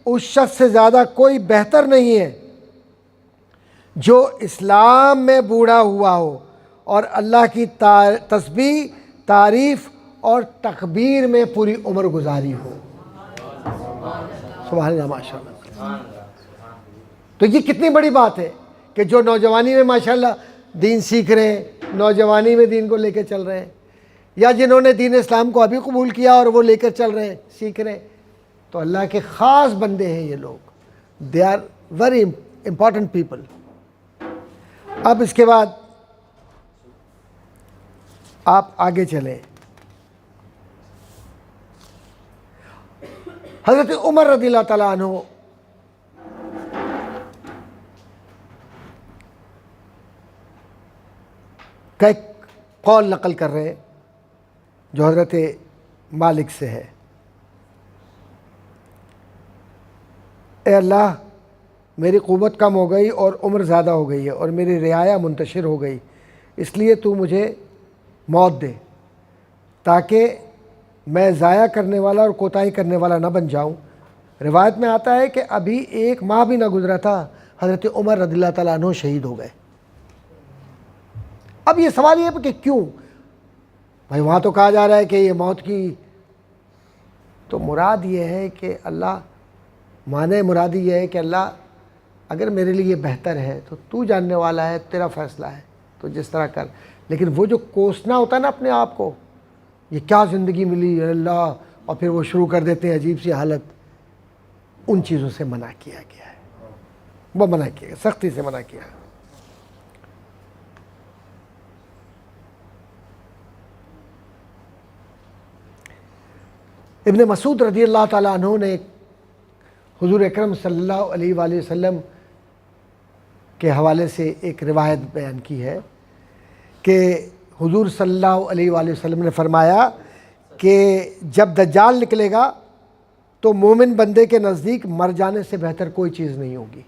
اس شخص سے زیادہ کوئی بہتر نہیں ہے جو اسلام میں بوڑھا ہوا ہو اور اللہ کی تسبیح، تعریف اور تکبیر میں پوری عمر گزاری ہو. سبحان اللہ، ماشاء اللہ. تو یہ کتنی بڑی بات ہے کہ جو نوجوانی میں ماشاءاللہ دین سیکھ رہے ہیں، نوجوانی میں دین کو لے کے چل رہے ہیں، یا جنہوں نے دین اسلام کو ابھی قبول کیا اور وہ لے کر چل رہے ہیں، سیکھ رہے ہیں، تو اللہ کے خاص بندے ہیں یہ لوگ. They are very important people. اب اس کے بعد آپ آگے چلیں. حضرت عمر رضی اللہ تعالیٰ عنہ کا ایک قول نقل کر رہے ہیں جو حضرت مالک سے ہے. اے اللہ، میری قوت کم ہو گئی اور عمر زیادہ ہو گئی ہے اور میری رعایا منتشر ہو گئی، اس لیے تو مجھے موت دے تاکہ میں ضائع کرنے والا اور کوتاہی کرنے والا نہ بن جاؤں. روایت میں آتا ہے کہ ابھی 1 ماہ بھی نہ گزرا تھا حضرت عمر رضی اللہ تعالیٰ عنہ شہید ہو گئے. اب یہ سوال یہ ہے کہ کیوں بھائی؟ وہاں تو کہا جا رہا ہے کہ یہ موت کی، تو مراد یہ ہے کہ اللہ، معنی مراد یہ ہے کہ اللہ اگر میرے لیے بہتر ہے تو تو جاننے والا ہے، تیرا فیصلہ ہے، تو جس طرح کر. لیکن وہ جو کوسنا ہوتا ہے نا اپنے آپ کو، یہ کیا زندگی ملی اللہ، اور پھر وہ شروع کر دیتے ہیں عجیب سی حالت، ان چیزوں سے منع کیا گیا ہے. وہ منع کیا گیا، سختی سے منع کیا ہے. ابن مسعود رضی اللہ تعالیٰ عنہ نے حضور اکرم صلی اللہ علیہ وآلہ وسلم کے حوالے سے ایک روایت بیان کی ہے کہ حضور صلی اللہ علیہ وآلہ وسلم نے فرمایا کہ جب دجال نکلے گا تو مومن بندے کے نزدیک مر جانے سے بہتر کوئی چیز نہیں ہوگی.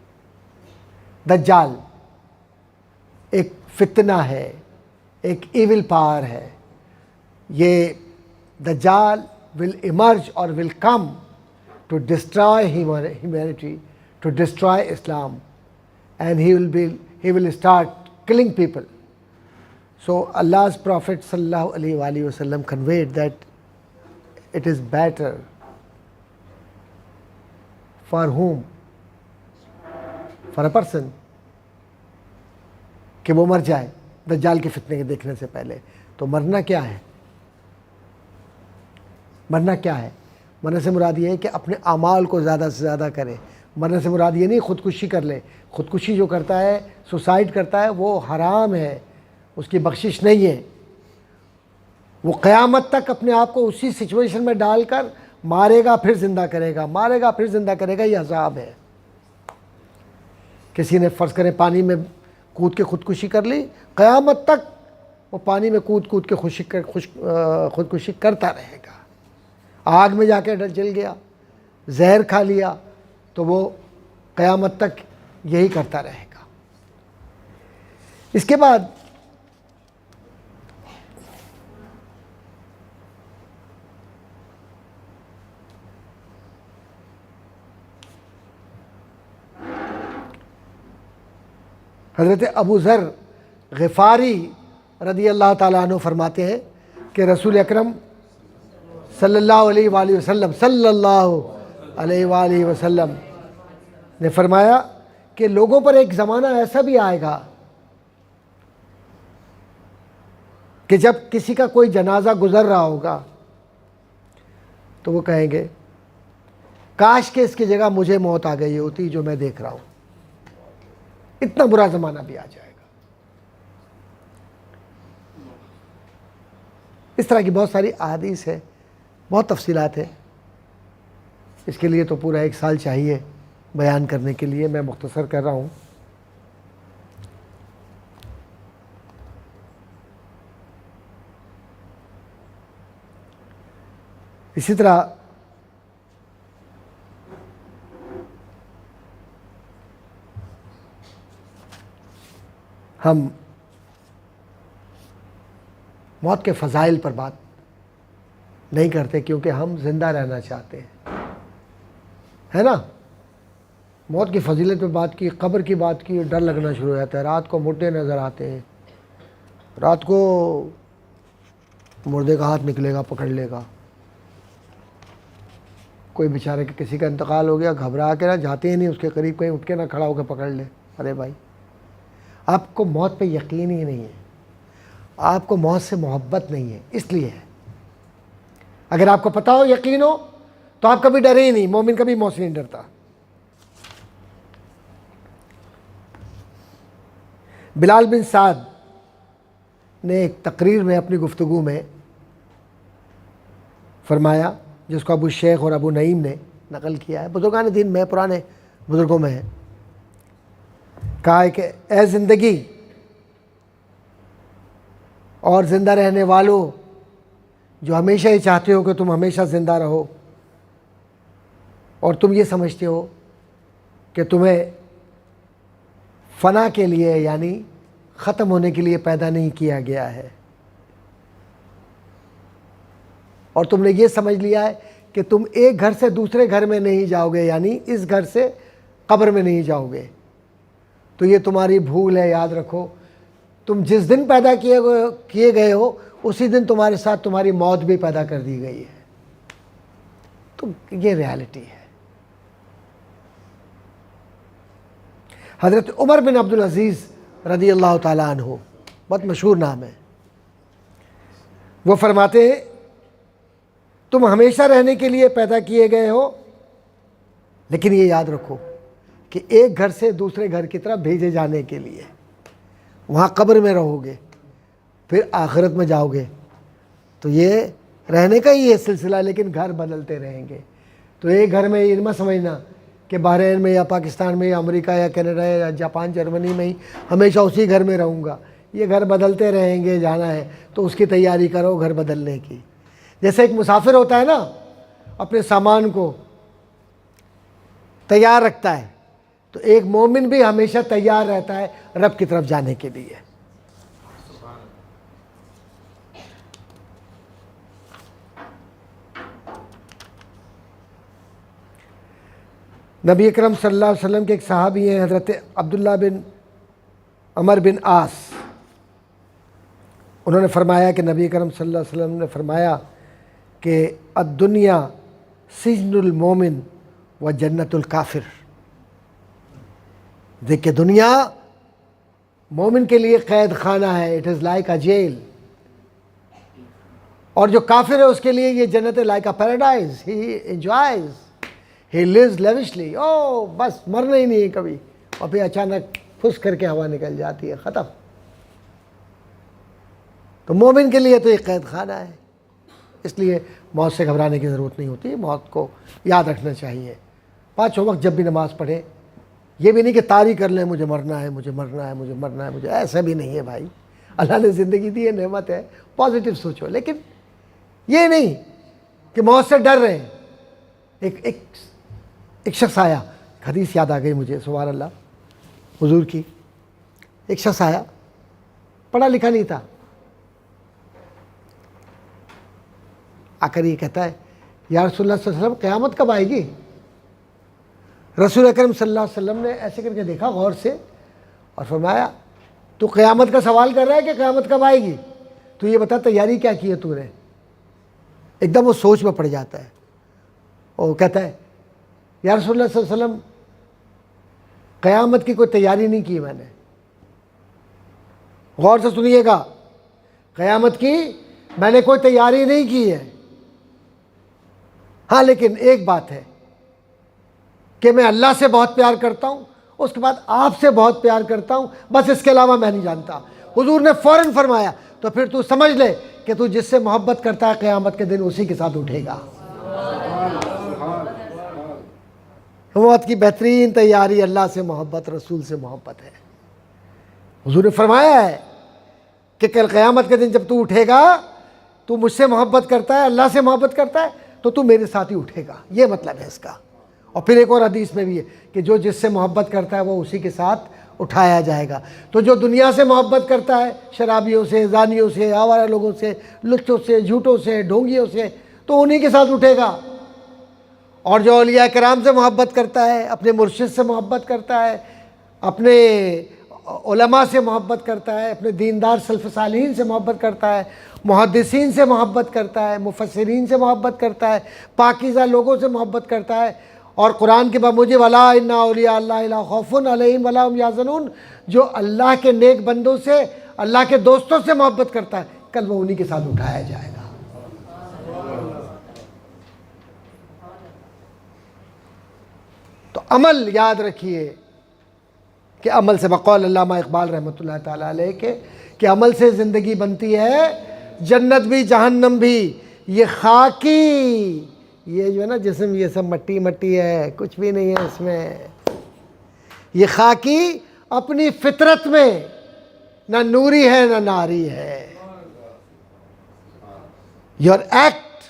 دجال ایک فتنہ ہے، ایک ایول پاور ہے. یہ دجال will emerge or will come to destroy humanity, to destroy Islam, and he will start killing people. So Allah's Prophet sallallahu alaihi wasallam conveyed that it is better for whom? For a person کہ وہ مر جائے دجال کے فتنے کے دیکھنے سے پہلے. تو مرنا کیا ہے؟ مرنا کیا ہے؟ مرنے سے مراد یہ ہے کہ اپنے اعمال کو زیادہ سے زیادہ کرے. مرنے سے مراد یہ نہیں خودکشی کر لے. خودکشی جو کرتا ہے، سوسائڈ کرتا ہے، وہ حرام ہے، اس کی بخشش نہیں ہے. وہ قیامت تک اپنے آپ کو اسی سچویشن میں ڈال کر مارے گا پھر زندہ کرے گا، مارے گا پھر زندہ کرے گا. یہ عذاب ہے. کسی نے فرض کرے پانی میں کود کے خودکشی کر لی، قیامت تک وہ پانی میں کود کود کے خودکشی کرتا رہے گا. آگ میں جا کے جل گیا، زہر کھا لیا، تو وہ قیامت تک یہی کرتا رہے گا. اس کے بعد حضرت ابو ذر غفاری رضی اللہ تعالیٰ عنہ فرماتے ہیں کہ رسول اکرم صلی اللہ علیہ وآلہ وسلم نے فرمایا کہ لوگوں پر ایک زمانہ ایسا بھی آئے گا کہ جب کسی کا کوئی جنازہ گزر رہا ہوگا تو وہ کہیں گے کاش کہ اس کی جگہ مجھے موت آ گئی ہوتی جو میں دیکھ رہا ہوں. اتنا برا زمانہ بھی آ جائے گا. اس طرح کی بہت ساری احادیث ہے، بہت تفصیلات ہیں. اس کے لیے تو پورا 1 سال چاہیے بیان کرنے کے لیے. میں مختصر کر رہا ہوں. اسی طرح ہم موت کے فضائل پر بات نہیں کرتے کیونکہ ہم زندہ رہنا چاہتے ہیں، ہے نا. موت کی فضیلت پہ بات کی، قبر کی بات کی، ڈر لگنا شروع ہو جاتا ہے. رات کو مردے نظر آتے ہیں، رات کو مردے کا ہاتھ نکلے گا پکڑ لے گا. کوئی بیچارے کہ کسی کا انتقال ہو گیا، گھبرا کے نہ جاتے ہی نہیں اس کے قریب، کہیں اٹھ کے نہ کھڑا ہو کے پکڑ لے. ارے بھائی، آپ کو موت پہ یقین ہی نہیں ہے، آپ کو موت سے محبت نہیں ہے، اس لیے ہے. اگر آپ کو پتہ ہو، یقین ہو، تو آپ کبھی ڈرے ہی نہیں. مومن کبھی موت سے نہیں ڈرتا. بلال بن سعد نے ایک تقریر میں اپنی گفتگو میں فرمایا، جس کو ابو شیخ اور ابو نعیم نے نقل کیا ہے، بزرگان دین میں، پرانے بزرگوں میں ہے. کہا ہے کہ اے زندگی اور زندہ رہنے والوں، جو ہمیشہ ہی چاہتے ہو کہ تم ہمیشہ زندہ رہو، اور تم یہ سمجھتے ہو کہ تمہیں فنا کے لیے یعنی ختم ہونے کے لیے پیدا نہیں کیا گیا ہے، اور تم نے یہ سمجھ لیا ہے کہ تم ایک گھر سے دوسرے گھر میں نہیں جاؤ گے، یعنی اس گھر سے قبر میں نہیں جاؤ گے، تو یہ تمہاری بھول ہے. یاد رکھو، تم جس دن پیدا کیے گئے ہو اسی دن تمہارے ساتھ تمہاری موت بھی پیدا کر دی گئی ہے. تو یہ ریالٹی ہے. حضرت عمر بن عبدالعزیز رضی اللہ تعالیٰ عنہ، بہت مشہور نام ہے، وہ فرماتے ہیں تم ہمیشہ رہنے کے لیے پیدا کیے گئے ہو، لیکن یہ یاد رکھو کہ ایک گھر سے دوسرے گھر کی طرف بھیجے جانے کے لیے. وہاں قبر میں رہو گے، پھر آخرت میں جاؤ گے، تو یہ رہنے کا ہی ہے سلسلہ، لیکن گھر بدلتے رہیں گے. تو ایک گھر میں یہ مت سمجھنا کہ بحرین میں یا پاکستان میں یا امریکہ یا کینیڈا یا جاپان جرمنی میں ہی ہمیشہ اسی گھر میں رہوں گا. یہ گھر بدلتے رہیں گے، جانا ہے تو اس کی تیاری کرو گھر بدلنے کی. جیسے ایک مسافر ہوتا ہے نا، اپنے سامان کو تیار رکھتا ہے، تو ایک مومن بھی ہمیشہ تیار رہتا ہے رب کی طرف جانے کے لیے. نبی اکرم صلی اللہ علیہ وسلم کے ایک صحابی ہیں حضرت عبداللہ بن عمر بن عاص. انہوں نے فرمایا کہ نبی اکرم صلی اللہ علیہ وسلم نے فرمایا کہ الدنیا سجن المومن و جنت الکافر. دیکھیں دنیا مومن کے لیے قید خانہ ہے. It is like a jail. اور جو کافر ہے اس کے لیے یہ جنت ہے, like a paradise. He enjoys, he lives lavishly. او بس مرنا ہی نہیں ہے کبھی, اور پھر اچانک پھس کر کے ہوا نکل جاتی ہے, ختم. تو مومن کے لیے تو یہ قید خانہ ہے. اس لیے موت سے گھبرانے کی ضرورت نہیں ہوتی. موت کو یاد رکھنا چاہیے. 5 وقت جب بھی نماز پڑھے, یہ بھی نہیں کہ طاری کر لیں مجھے مرنا ہے, مجھے مرنا ہے, مجھے مرنا ہے, مجھے, ایسا بھی نہیں ہے بھائی. اللہ نے زندگی دی ہے, نعمت ہے, پازیٹیو سوچو. لیکن یہ نہیں کہ موت سے ڈر رہے ہیں. ایک شخص آیا, حدیث یاد آ گئی مجھے, سبحان اللہ, حضور کی. ایک شخص آیا, پڑھا لکھا نہیں تھا, آ کر یہ کہتا ہے یا رسول اللہ صلی اللہ علیہ وسلم قیامت کب آئے گی؟ رسول اکرم صلی اللہ علیہ وسلم نے ایسے کر کے دیکھا غور سے اور فرمایا تو قیامت کا سوال کر رہا ہے کہ قیامت کب آئے گی؟ تو یہ بتا تیاری کیا کی ہے تو نے؟ ایک دم وہ سوچ میں پڑ جاتا ہے. وہ کہتا ہے یا رسول اللہ صلی اللہ علیہ وسلم قیامت کی کوئی تیاری نہیں کی میں نے. غور سے سنیے گا, قیامت کی میں نے کوئی تیاری نہیں کی ہے. ہاں لیکن ایک بات ہے کہ میں اللہ سے بہت پیار کرتا ہوں, اس کے بعد آپ سے بہت پیار کرتا ہوں, بس اس کے علاوہ میں نہیں جانتا. حضور نے فوراً فرمایا تو پھر تو سمجھ لے کہ تو جس سے محبت کرتا ہے قیامت کے دن اسی کے ساتھ اٹھے گا. موت کی بہترین تیاری اللہ سے محبت, رسول سے محبت ہے. حضور نے فرمایا ہے کہ کل قیامت کے دن جب تو اٹھے گا, تو مجھ سے محبت کرتا ہے, اللہ سے محبت کرتا ہے, تو میرے ساتھ ہی اٹھے گا. یہ مطلب ہے اس کا. اور پھر ایک اور حدیث میں بھی ہے کہ جو جس سے محبت کرتا ہے وہ اسی کے ساتھ اٹھایا جائے گا. تو جو دنیا سے محبت کرتا ہے, شرابیوں سے, زانیوں سے, آوارہ لوگوں سے, لچوں سے, جھوٹوں سے, ڈھونگیوں سے, تو انہی کے ساتھ اٹھے گا. اور جو اولیاء کرام سے محبت کرتا ہے, اپنے مرشد سے محبت کرتا ہے, اپنے علماء سے محبت کرتا ہے, اپنے دیندار سلف صالحین سے محبت کرتا ہے, محدثین سے محبت کرتا ہے, مفسرین سے محبت کرتا ہے, پاکیزہ لوگوں سے محبت کرتا ہے, اور قرآن کے بموجب ولا ان اولیاء اللہ لا خوف علیہم ولا هم یحزنون, جو اللہ کے نیک بندوں سے, اللہ کے دوستوں سے محبت کرتا ہے, کل وہ انہی کے ساتھ اٹھایا جائے گا. تو عمل یاد رکھیے کہ عمل سے, بقول علامہ اقبال رحمۃ اللہ تعالیٰ علیہ کے, کہ عمل سے زندگی بنتی ہے جنت بھی جہنم بھی. یہ خاکی, یہ جو ہے نا جسم, یہ سب مٹی مٹی ہے, کچھ بھی نہیں ہے اس میں. یہ خاکی اپنی فطرت میں نہ نوری ہے نہ ناری ہے. Your act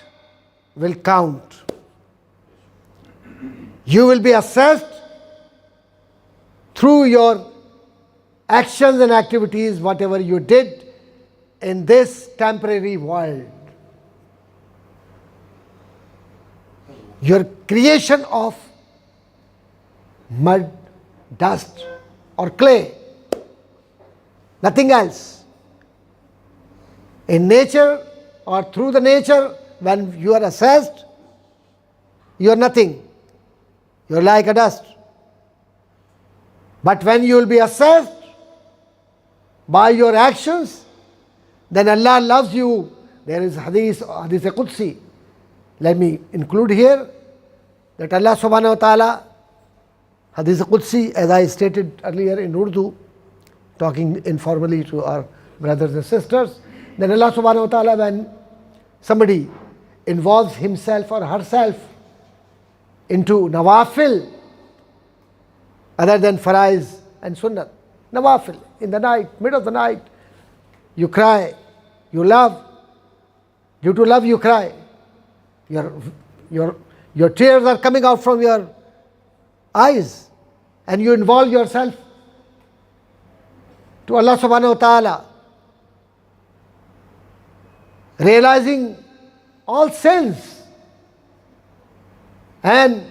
will count. You will be assessed through your actions and activities, whatever you did in this temporary world. Your creation of mud, dust or clay, nothing else. In nature or through the nature, when you are assessed, you are nothing. You are like a dust. But when you will be assessed by your actions, then Allah loves you. There is hadith Qudsi. Let me include here that Allah subhanahu wa ta'ala, hadith Qudsi, as I stated earlier in Urdu, talking informally to our brothers and sisters, then Allah subhanahu wa ta'ala, when somebody involves himself or herself into nawafil other than faraiz and sunnah, nawafil, in the night, middle of the night, you cry, you love, due to love you cry, your tears are coming out from your eyes, and you involve yourself to Allah subhanahu wa ta'ala, realizing all sins and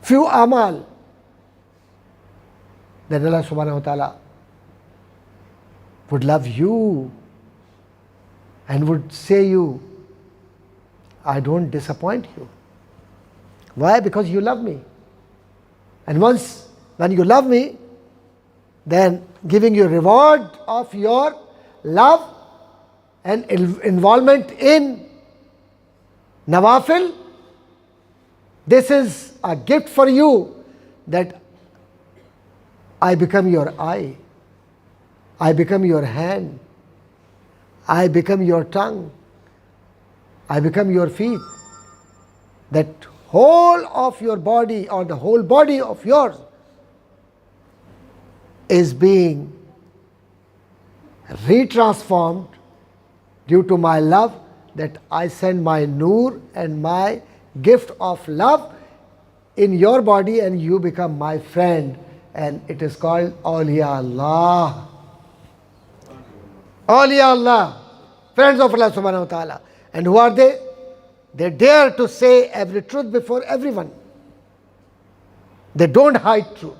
few amal, then Allah subhanahu wa ta'ala would love you and would say you, I don't disappoint you. Why? Because you love me. And once, when you love me, then giving you reward of your love and involvement in nawafil, this is a gift for you, that I become your eye, I become your hand, I become your tongue, I become your feet. That whole of your body, or the whole body of yours, is being retransformed due to my love, that I send my noor and my gift of love in your body, and you become my friend. And it is called Awliya Allah. Awliya Allah, friends of Allah subhanahu wa ta'ala. And who are they? They dare to say every truth before everyone. They don't hide truth.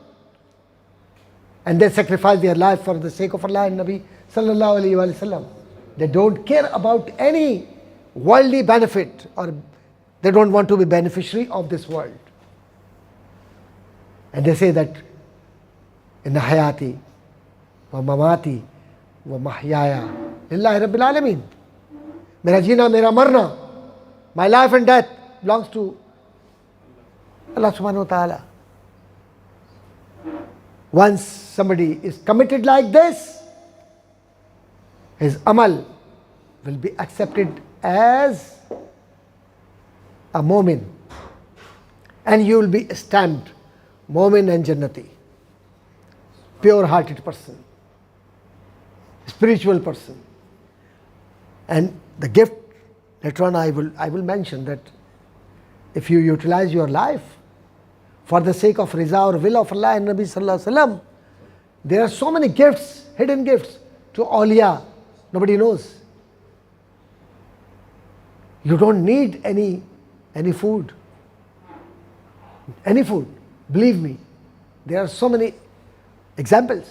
And they sacrifice their life for the sake of Allah and Nabi sallallahu alayhi wa sallam. They don't care about any worldly benefit, or they don't want to be beneficiary of this world. And they say that inna hayati wa mamati wa mahyaya lillahi rabbil alameen. Mera jeena, mera marna, my life and death belongs to Allah subhanahu wa ta'ala. Once somebody is committed like this, his amal will be accepted as a mu'min, and you will be stamped mu'min and jannati, pure hearted person, spiritual person. And the gift, later on I will mention that if you utilize your life for the sake of riza or will of Allah and Nabi sallallahu alaihi wasallam, there are so many gifts, hidden gifts to awliya, nobody knows. You don't need any food. Any food. Believe me, there are so many examples.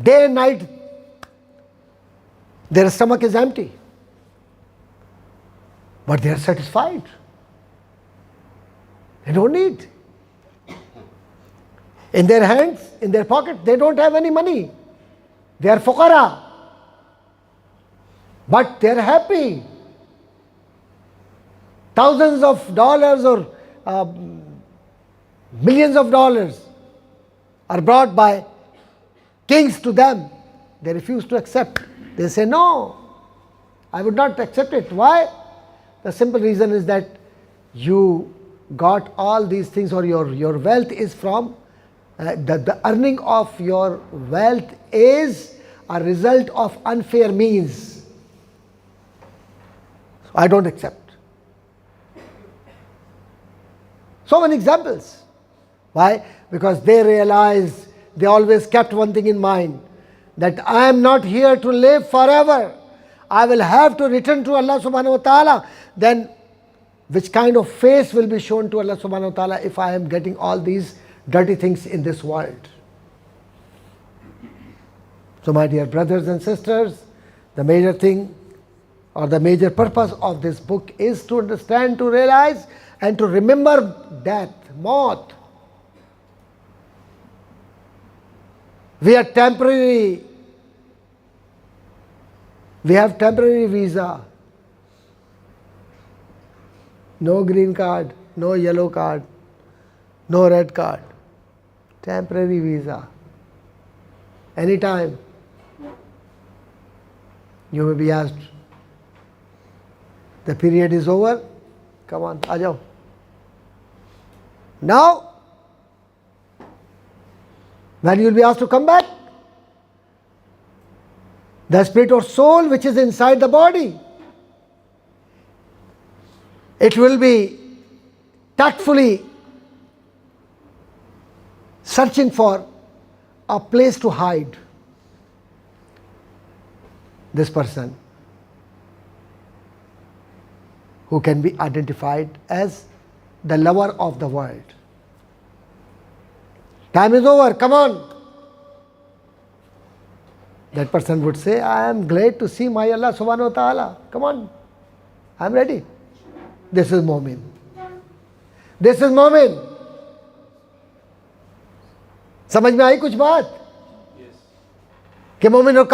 Day and night, their stomach is empty, but they are satisfied. They don't need. In their hands, in their pocket, they don't have any money. They are fuqara, but they are happy. Thousands of dollars or millions of dollars are brought by kings to them. They refuse to accept. They say, no, I would not accept it. Why? The simple reason is that you got all these things, or your wealth is from, the earning of your wealth is a result of unfair means. So I don't accept. So many examples. Why? Because they realized, they always kept one thing in mind, that I am not here to live forever. I will have to return to Allah subhanahu wa ta'ala. Then which kind of face will be shown to Allah subhanahu wa ta'ala if I am getting all these dirty things in this world? So my dear brothers and sisters, the major thing, or the major purpose of this book is to understand, to realize, and to remember death, maut. We are temporary. We have temporary visa. No green card, no yellow card, no red card. Temporary visa. Anytime you may be asked, the period is over, come on, aa jao. Now, when you will be asked to come back, the spirit or soul which is inside the body, it will be tactfully searching for a place to hide. This person who can be identified as the lover of the world. Time is over, come on. That person would say, I am glad to see my Allah subhanahu wa ta'ala. Come on, I am ready. This is Mu'min. This is Mu'min. سمجھ میں آئی کچھ بات؟ کہ مومن اور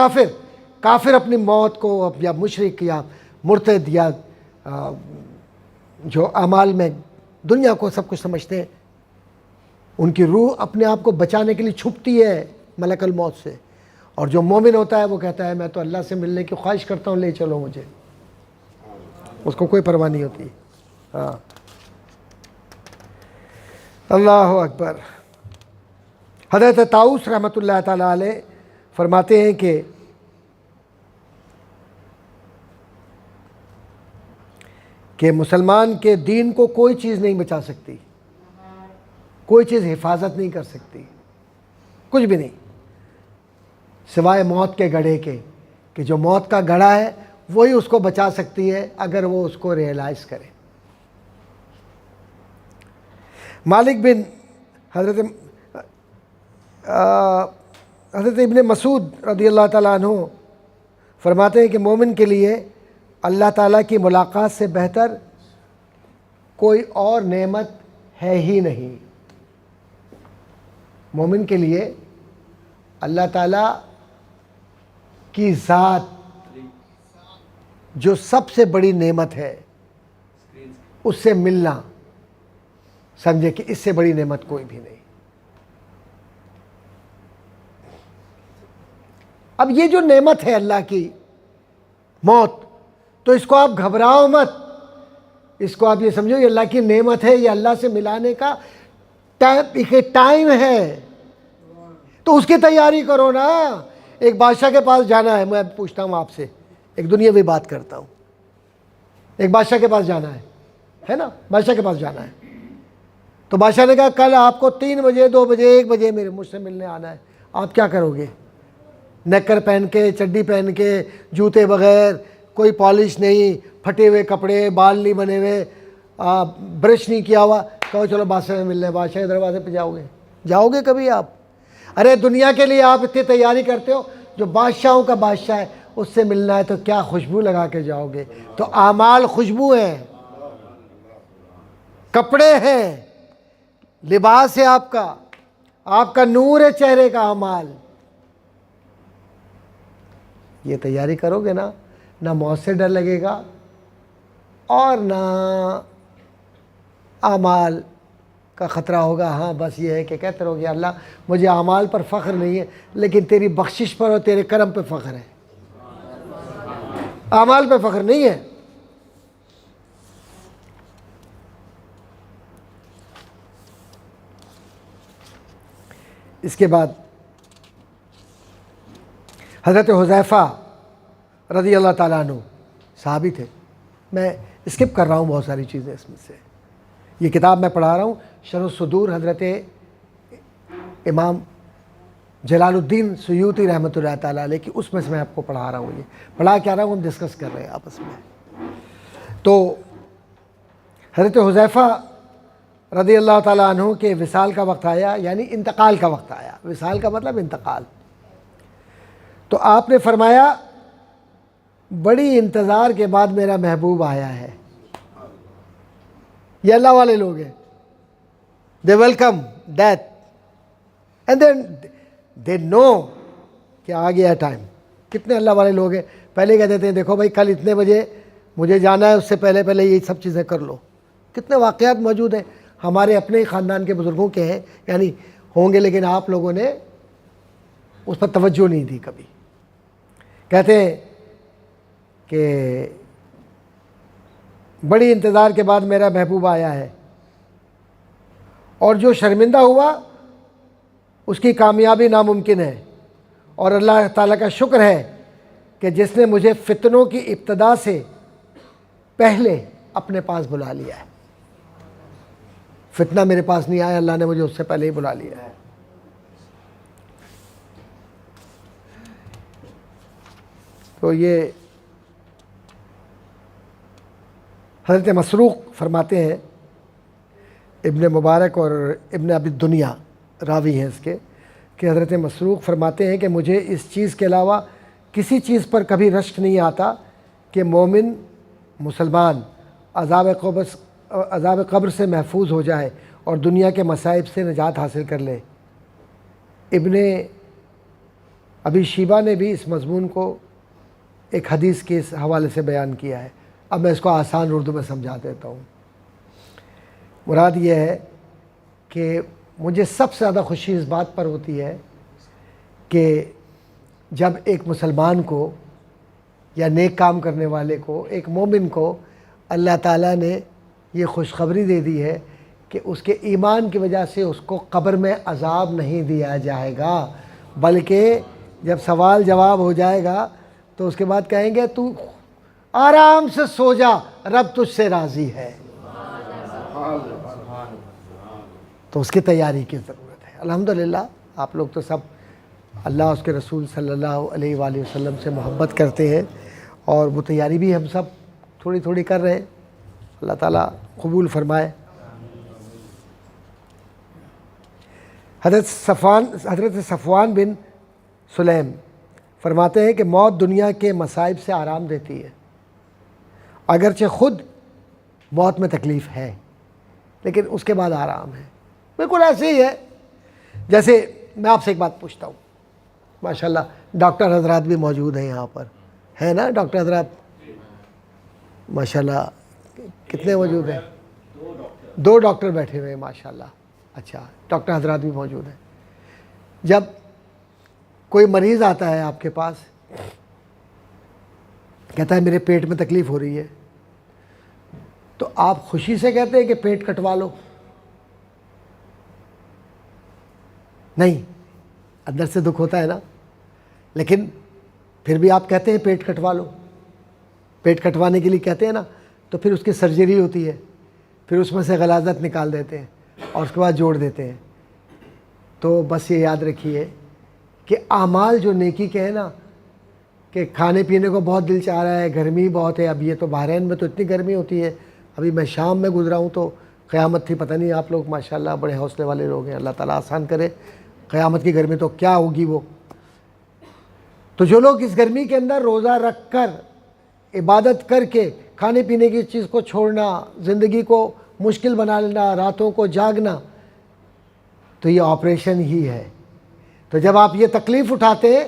کافر اپنی موت کو یا مشرک یا مرتد یا جو اعمال میں دنیا کو سب کچھ سمجھتے ہیں، ان کی روح اپنے آپ کو بچانے کے لیے چھپتی ہے ملک الموت سے، اور جو مومن ہوتا ہے وہ کہتا ہے میں تو اللہ سے ملنے کی خواہش کرتا ہوں، لے چلو مجھے، اس کو کوئی پرواہ نہیں ہوتی۔ ہاں، اللہ اکبر۔ حضرت طاؤس رحمۃ اللہ تعالیٰ علیہ فرماتے ہیں کہ مسلمان کے دین کو کوئی چیز نہیں بچا سکتی، کوئی چیز حفاظت نہیں کر سکتی، کچھ بھی نہیں، سوائے موت کے گڑھے کے، کہ جو موت کا گڑھا ہے وہی اس کو بچا سکتی ہے اگر وہ اس کو ریئلائز کرے۔ مالک بن حضرت ابن مسعود رضی اللہ تعالیٰ عنہ فرماتے ہیں کہ مومن کے لیے اللہ تعالیٰ کی ملاقات سے بہتر کوئی اور نعمت ہے ہی نہیں۔ مومن کے لیے اللہ تعالیٰ کی ذات جو سب سے بڑی نعمت ہے، اس سے ملنا، سمجھے کہ اس سے بڑی نعمت کوئی بھی نہیں۔ اب یہ جو نعمت ہے اللہ کی موت، تو اس کو آپ گھبراؤ مت، اس کو آپ یہ سمجھو یہ اللہ کی نعمت ہے، یہ اللہ سے ملانے کا ٹائم ہے، تو اس کی تیاری کرو نا۔ ایک بادشاہ کے پاس جانا ہے، میں پوچھتا ہوں آپ سے، ایک دنیاوی بات کرتا ہوں، ایک بادشاہ کے پاس جانا ہے نا، بادشاہ کے پاس جانا ہے، تو بادشاہ نے کہا کل آپ کو 3 بجے 2 بجے 1 بجے مجھ سے ملنے آنا ہے، آپ کیا کرو گے؟ نیکر پہن کے، چڈی پہن کے، جوتے بغیر، کوئی پالش نہیں، پھٹے ہوئے کپڑے، بال نہیں بنے ہوئے، برش نہیں کیا ہوا، کہو چلو بادشاہ سے ملنے، بادشاہ کے دروازے پہ جاؤ گے کبھی آپ؟ ارے دنیا کے لیے آپ اتنی تیاری کرتے ہو، جو بادشاہوں کا بادشاہ ہے اس سے ملنا ہے تو کیا خوشبو لگا کے جاؤ گے؟ تو اعمال خوشبو ہیں، کپڑے ہیں، لباس ہے آپ کا نور ہے چہرے کا اعمال۔ یہ تیاری کرو گے نا، نہ موت سے ڈر لگے گا اور نہ اعمال کا خطرہ ہوگا۔ ہاں بس یہ ہے کہ کہتے رہو گے اللہ مجھے اعمال پر فخر نہیں ہے، لیکن تیری بخشش پر اور تیرے کرم پہ فخر ہے، اعمال پہ فخر نہیں ہے۔ اس کے بعد حضرت حذیفہ رضی اللہ تعالیٰ عنہ صحابی تھے، میں اسکپ کر رہا ہوں بہت ساری چیزیں اس میں سے، یہ کتاب میں پڑھا رہا ہوں شرح الصدور حضرت امام جلال الدین سیوطی رحمۃ اللہ تعالیٰ علیہ کی، اس میں سے میں آپ کو پڑھا رہا ہوں، یہ پڑھا کیا رہا ہوں، ہم ڈسکس کر رہے ہیں آپس میں۔ تو حضرت حذیفہ رضی اللہ تعالیٰ عنہ کے وصال کا وقت آیا، یعنی انتقال کا وقت آیا، وصال کا مطلب انتقال، تو آپ نے فرمایا بڑی انتظار کے بعد میرا محبوب آیا ہے۔ یہ اللہ والے لوگ ہیں، دے ویلکم ڈیتھ اینڈ دین دے نو کہ آ گیا ٹائم۔ کتنے اللہ والے لوگ ہیں پہلے کہہ دیتے ہیں دیکھو بھائی کل اتنے بجے مجھے جانا ہے، اس سے پہلے یہ سب چیزیں کر لو۔ کتنے واقعات موجود ہیں ہمارے اپنے ہی خاندان کے بزرگوں کے ہیں، یعنی ہوں گے لیکن آپ لوگوں نے اس پر توجہ نہیں دی کبھی۔ کہتے ہیں کہ بڑی انتظار کے بعد میرا محبوب آیا ہے، اور جو شرمندہ ہوا اس کی کامیابی ناممکن ہے، اور اللہ تعالیٰ کا شکر ہے کہ جس نے مجھے فتنوں کی ابتدا سے پہلے اپنے پاس بلا لیا ہے۔ فتنہ میرے پاس نہیں آیا، اللہ نے مجھے اس سے پہلے ہی بلا لیا ہے۔ تو یہ حضرت مسروق فرماتے ہیں، ابن مبارک اور ابن ابی الدنیا راوی ہیں اس کے، کہ حضرت مسروق فرماتے ہیں کہ مجھے اس چیز کے علاوہ کسی چیز پر کبھی رشک نہیں آتا کہ مومن مسلمان عذاب قبر سے محفوظ ہو جائے اور دنیا کے مصائب سے نجات حاصل کر لے۔ ابن ابی شیبہ نے بھی اس مضمون کو ایک حدیث کے اس حوالے سے بیان کیا ہے. اب میں اس کو آسان اردو میں سمجھا دیتا ہوں. مراد یہ ہے کہ مجھے سب سے زیادہ خوشی اس بات پر ہوتی ہے کہ جب ایک مسلمان کو یا نیک کام کرنے والے کو، ایک مومن کو اللہ تعالیٰ نے یہ خوشخبری دے دی ہے کہ اس کے ایمان کی وجہ سے اس کو قبر میں عذاب نہیں دیا جائے گا، بلکہ جب سوال جواب ہو جائے گا تو اس کے بعد کہیں گے تو آرام سے سو جا، رب تجھ سے راضی ہے. تو اس کی تیاری کی ضرورت ہے. الحمدللہ آپ لوگ تو سب اللہ اس کے رسول صلی اللہ علیہ وآلہ وسلم سے محبت کرتے ہیں، اور وہ تیاری بھی ہم سب تھوڑی تھوڑی کر رہے ہیں. اللہ تعالیٰ قبول فرمائے. حضرت صفوان بن سلیم فرماتے ہیں کہ موت دنیا کے مصائب سے آرام دیتی ہے، اگرچہ خود موت میں تکلیف ہے لیکن اس کے بعد آرام ہے. بالکل ایسے ہی ہے جیسے میں آپ سے ایک بات پوچھتا ہوں. ماشاءاللہ ڈاکٹر حضرات بھی موجود ہیں یہاں پر، ہے نا ڈاکٹر حضرات؟ ماشاءاللہ کتنے موجود ہیں؟ 2 ڈاکٹر بیٹھے ہوئے ہیں ماشاءاللہ. اچھا، ڈاکٹر حضرات بھی موجود ہیں. جب کوئی مریض آتا ہے آپ کے پاس، کہتا ہے میرے پیٹ میں تکلیف ہو رہی ہے، تو آپ خوشی سے کہتے ہیں کہ پیٹ کٹوا لو؟ نہیں، اندر سے دکھ ہوتا ہے نا، لیکن پھر بھی آپ کہتے ہیں پیٹ کٹوا لو. پیٹ کٹوانے کے لیے کہتے ہیں نا، تو پھر اس کی سرجری ہوتی ہے، پھر اس میں سے غلاظت نکال دیتے ہیں اور اس کے بعد جوڑ دیتے ہیں. تو بس یہ یاد رکھیے کہ اعمال جو نیکی کے ہیں نا، کہ کھانے پینے کو بہت دل چاہ رہا ہے، گرمی بہت ہے. اب یہ تو بحرین میں تو اتنی گرمی ہوتی ہے، ابھی میں شام میں گزرا ہوں تو قیامت تھی. پتہ نہیں آپ لوگ ماشاءاللہ بڑے حوصلے والے لوگ ہیں، اللہ تعالیٰ آسان کرے. قیامت کی گرمی تو کیا ہوگی وہ. تو جو لوگ اس گرمی کے اندر روزہ رکھ کر، عبادت کر کے، کھانے پینے کی چیز کو چھوڑنا، زندگی کو مشکل بنا لینا، راتوں کو جاگنا، تو یہ آپریشن ہی ہے. تو جب آپ یہ تکلیف اٹھاتے ہیں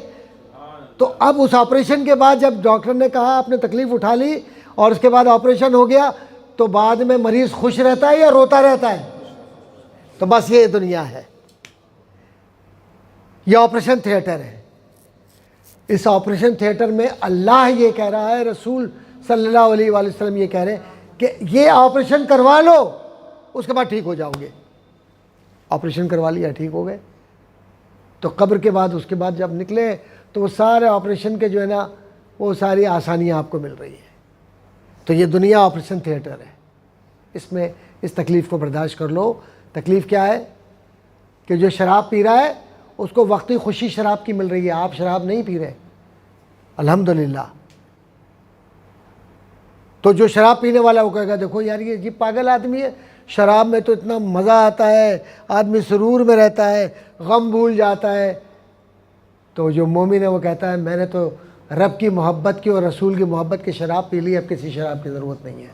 تو اب اس آپریشن کے بعد جب ڈاکٹر نے کہا آپ نے تکلیف اٹھا لی اور اس کے بعد آپریشن ہو گیا، تو بعد میں مریض خوش رہتا ہے یا روتا رہتا ہے؟ تو بس یہ دنیا ہے، یہ آپریشن تھیٹر ہے. اس آپریشن تھیٹر میں اللہ یہ کہہ رہا ہے، رسول صلی اللہ علیہ وآلہ وسلم یہ کہہ رہے ہیں کہ یہ آپریشن کروا لو، اس کے بعد ٹھیک ہو جاؤ گے. آپریشن کروا لیا، ٹھیک ہو گئے. تو قبر کے بعد اس کے بعد جب نکلے تو وہ سارے آپریشن کے جو ہے نا وہ ساری آسانیاں آپ کو مل رہی ہیں. تو یہ دنیا آپریشن تھیٹر ہے، اس میں اس تکلیف کو برداشت کر لو. تکلیف کیا ہے کہ جو شراب پی رہا ہے اس کو وقتی خوشی شراب کی مل رہی ہے، آپ شراب نہیں پی رہے الحمدللہ. تو جو شراب پینے والا وہ کہے گا دیکھو یار یہ پاگل آدمی ہے، شراب میں تو اتنا مزہ آتا ہے، آدمی سرور میں رہتا ہے، غم بھول جاتا ہے. تو جو مومن ہے وہ کہتا ہے میں نے تو رب کی محبت کی اور رسول کی محبت کی شراب پی لی، اب کسی شراب کی ضرورت نہیں ہے.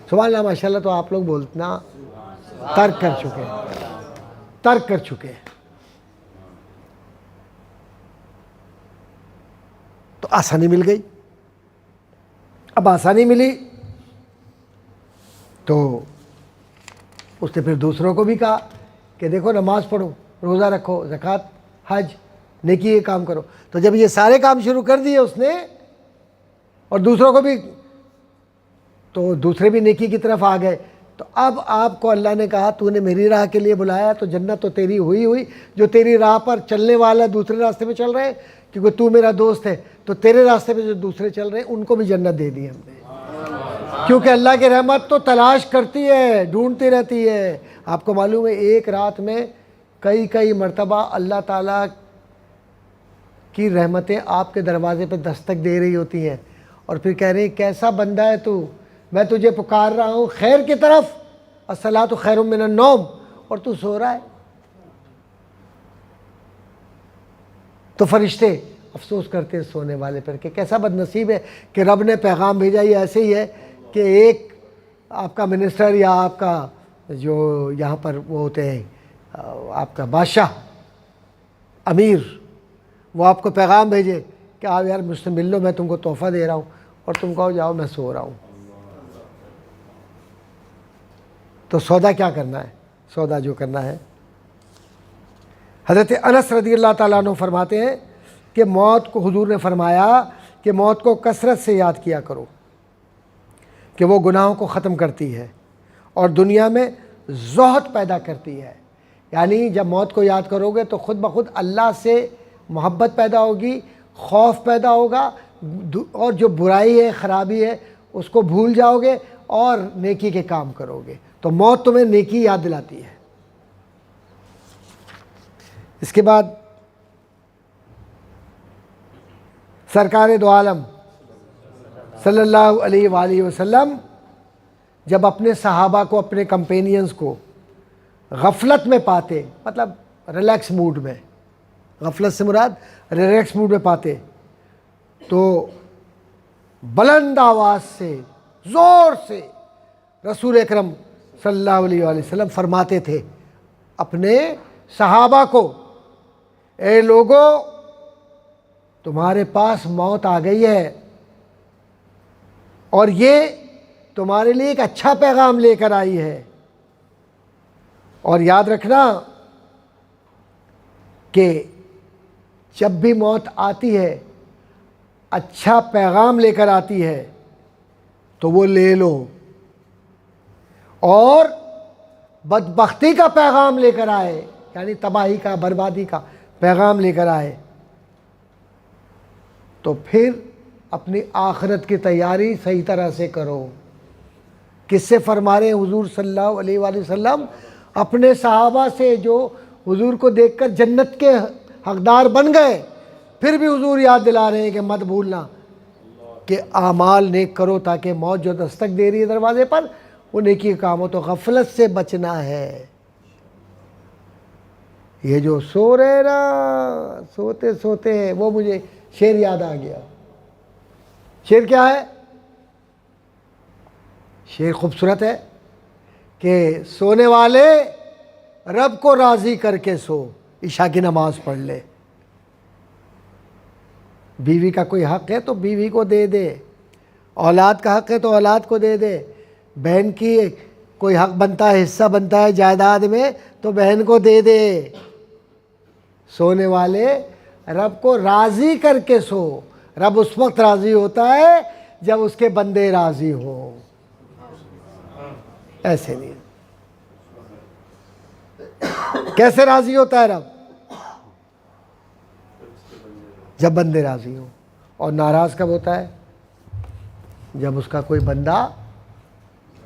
سبحان اللہ ماشاءاللہ. تو آپ لوگ بولنا ترک کر چکے ہیں، ترک کر چکے ہیں. تو آسانی مل گئی. اب آسانی ملی تو اس نے پھر دوسروں کو بھی کہا کہ دیکھو نماز پڑھو، روزہ رکھو، زکوٰۃ، حج، نیکی یہ کام کرو. تو جب یہ سارے کام شروع کر دیے اس نے اور دوسروں کو بھی، تو دوسرے بھی نیکی کی طرف آ گئے. تو اب آپ کو اللہ نے کہا تو نے میری راہ کے لیے بلایا تو جنت تو تیری ہوئی. جو تیری راہ پر چلنے والا دوسرے راستے پہ چل رہے ہیں، کیونکہ تو میرا دوست ہے، تو تیرے راستے پہ جو دوسرے چل رہے ہیں ان کو بھی جنت دے دی ہم نے. کیونکہ اللہ کی رحمت تو تلاش کرتی ہے، ڈھونڈتی رہتی ہے. آپ کو معلوم ہے ایک رات میں کئی مرتبہ اللہ تعالیٰ کی رحمتیں آپ کے دروازے پہ دستک دے رہی ہوتی ہیں اور پھر کہہ رہی کیسا بندہ ہے تو، میں تجھے پکار رہا ہوں خیر کی طرف، الصلاۃ خیر من النوم، اور تو سو رہا ہے. تو فرشتے افسوس کرتے ہیں سونے والے پر کہ کیسا بد نصیب ہے کہ رب نے پیغام بھیجا. یہ ایسے ہی ہے کہ ایک آپ کا منسٹر یا آپ کا جو یہاں پر وہ ہوتے ہیں آپ کا بادشاہ امیر وہ آپ کو پیغام بھیجے کہ آپ یار مجھ سے مل لو، میں تم کو تحفہ دے رہا ہوں، اور تم کہو جاؤ میں سو رہا ہوں، تو سودا کیا کرنا ہے؟ سودا جو کرنا ہے، حضرت انس رضی اللہ تعالیٰ عنہ فرماتے ہیں کہ موت کو حضور نے فرمایا کہ موت کو کثرت سے یاد کیا کرو کہ وہ گناہوں کو ختم کرتی ہے اور دنیا میں زہد پیدا کرتی ہے. یعنی جب موت کو یاد کرو گے تو خود بخود اللہ سے محبت پیدا ہوگی، خوف پیدا ہوگا، اور جو برائی ہے خرابی ہے اس کو بھول جاؤ گے اور نیکی کے کام کرو گے. تو موت تمہیں نیکی یاد دلاتی ہے. اس کے بعد سرکار دو عالم صلی اللہ علیہ وآلہ وسلم جب اپنے صحابہ کو، اپنے کمپینینز کو غفلت میں پاتے، مطلب ریلیکس موڈ میں، غفلت سے مراد ریلیکس موڈ میں پاتے، تو بلند آواز سے زور سے رسول اکرم صلی اللہ علیہ وآلہ وسلم فرماتے تھے اپنے صحابہ کو، اے لوگو تمہارے پاس موت آ گئی ہے اور یہ تمہارے لیے ایک اچھا پیغام لے کر آئی ہے، اور یاد رکھنا کہ جب بھی موت آتی ہے اچھا پیغام لے کر آتی ہے تو وہ لے لو، اور بدبختی کا پیغام لے کر آئے، یعنی تباہی کا، بربادی کا پیغام لے کر آئے، تو پھر اپنی آخرت کی تیاری صحیح طرح سے کرو. کس سے فرما رہے ہیں حضور صلی اللہ علیہ وآلہ وسلم؟ اپنے صحابہ سے جو حضور کو دیکھ کر جنت کے حقدار بن گئے. پھر بھی حضور یاد دلا رہے ہیں کہ مت بھولنا کہ اعمال نیک کرو تاکہ موت جو دستک دے رہی ہے دروازے پر وہ نیکی کا کام ہو. تو غفلت سے بچنا ہے. یہ جو سو رہے نا، سوتے سوتے ہیں، وہ مجھے شعر یاد آ گیا. شعر کیا ہے؟ شعر خوبصورت ہے کہ سونے والے رب کو راضی کر کے سو، عشاء کی نماز پڑھ لے. بیوی کا کوئی حق ہے تو بیوی کو دے دے، اولاد کا حق ہے تو اولاد کو دے دے، بہن کی کوئی حق بنتا ہے، حصہ بنتا ہے جائیداد میں تو بہن کو دے دے. سونے والے رب کو راضی کر کے سو. رب اس وقت راضی ہوتا ہے جب اس کے بندے راضی ہوں، ایسے نہیں. کیسے راضی ہوتا ہے رب؟ جب بندے راضی ہوں. اور ناراض کب ہوتا ہے؟ جب اس کا کوئی بندہ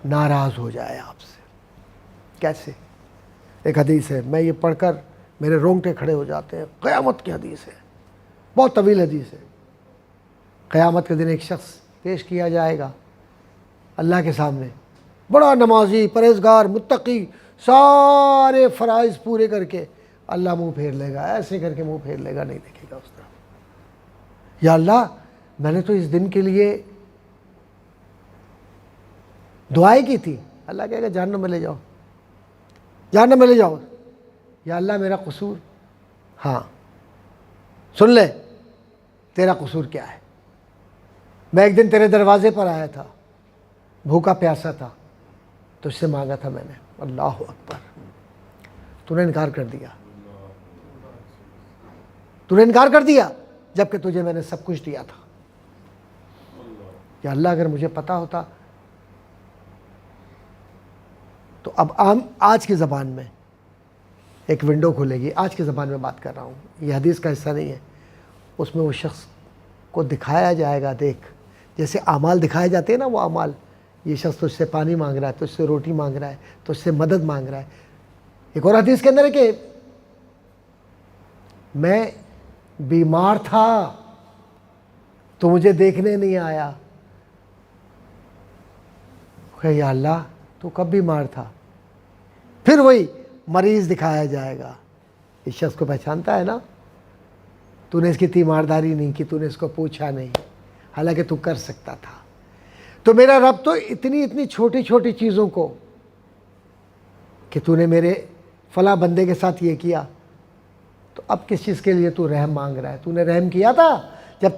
ناراض ہو جائے آپ سے. کیسے؟ ایک حدیث ہے، میں یہ پڑھ کر میرے رونگٹے کھڑے ہو جاتے ہیں. قیامت کی حدیث ہے، بہت طویل حدیث ہے. قیامت کے دن ایک شخص پیش کیا جائے گا اللہ کے سامنے، بڑا نمازی، پرہیزگار، متقی، سارے فرائض پورے کر کے. اللہ منہ پھیر لے گا، ایسے کر کے منہ پھیر لے گا، نہیں دیکھے گا اس طرف. یا اللہ میں نے تو اس دن کے لیے دعائیں کی تھی. اللہ کہے گا جہنم میں لے جاؤ، جہنم میں لے جاؤ. یا اللہ میرا قصور؟ ہاں سن لے تیرا قصور کیا ہے. میں ایک دن تیرے دروازے پر آیا تھا، بھوکا پیاسا تھا، تجھ سے مانگا تھا میں نے. اللہ اکبر. تو نے انکار کر دیا، تو نے انکار کر دیا جبکہ تجھے میں نے سب کچھ دیا تھا. یا اللہ اگر مجھے پتا ہوتا. تو اب آج کی زبان میں ایک ونڈو کھلے گی. آج کی زبان میں بات کر رہا ہوں، یہ حدیث کا حصہ نہیں ہے. اس میں وہ شخص کو دکھایا جائے گا، دیکھ جیسے اعمال دکھائے جاتے ہیں نا، وہ اعمال. یہ شخص تجھ سے پانی مانگ رہا ہے، تجھ سے روٹی مانگ رہا ہے، تجھ سے مدد مانگ رہا ہے. ایک اور حدیث کے اندر ہے کہ میں بیمار تھا تو مجھے دیکھنے نہیں آیا. کہ یا اللہ تو کب بیمار تھا؟ پھر وہی مریض دکھایا جائے گا. اس شخص کو پہچانتا ہے نا، تو نے اس کی تیمارداری نہیں کی، تو نے اس کو پوچھا نہیں، حالانکہ تو کر سکتا تھا. تو میرا رب تو اتنی چھوٹی چھوٹی چیزوں کو کہ تو نے میرے فلاں بندے کے ساتھ یہ کیا، تو اب کس چیز کے لیے تو رحم مانگ رہا ہے؟ تو نے رحم کیا تھا جب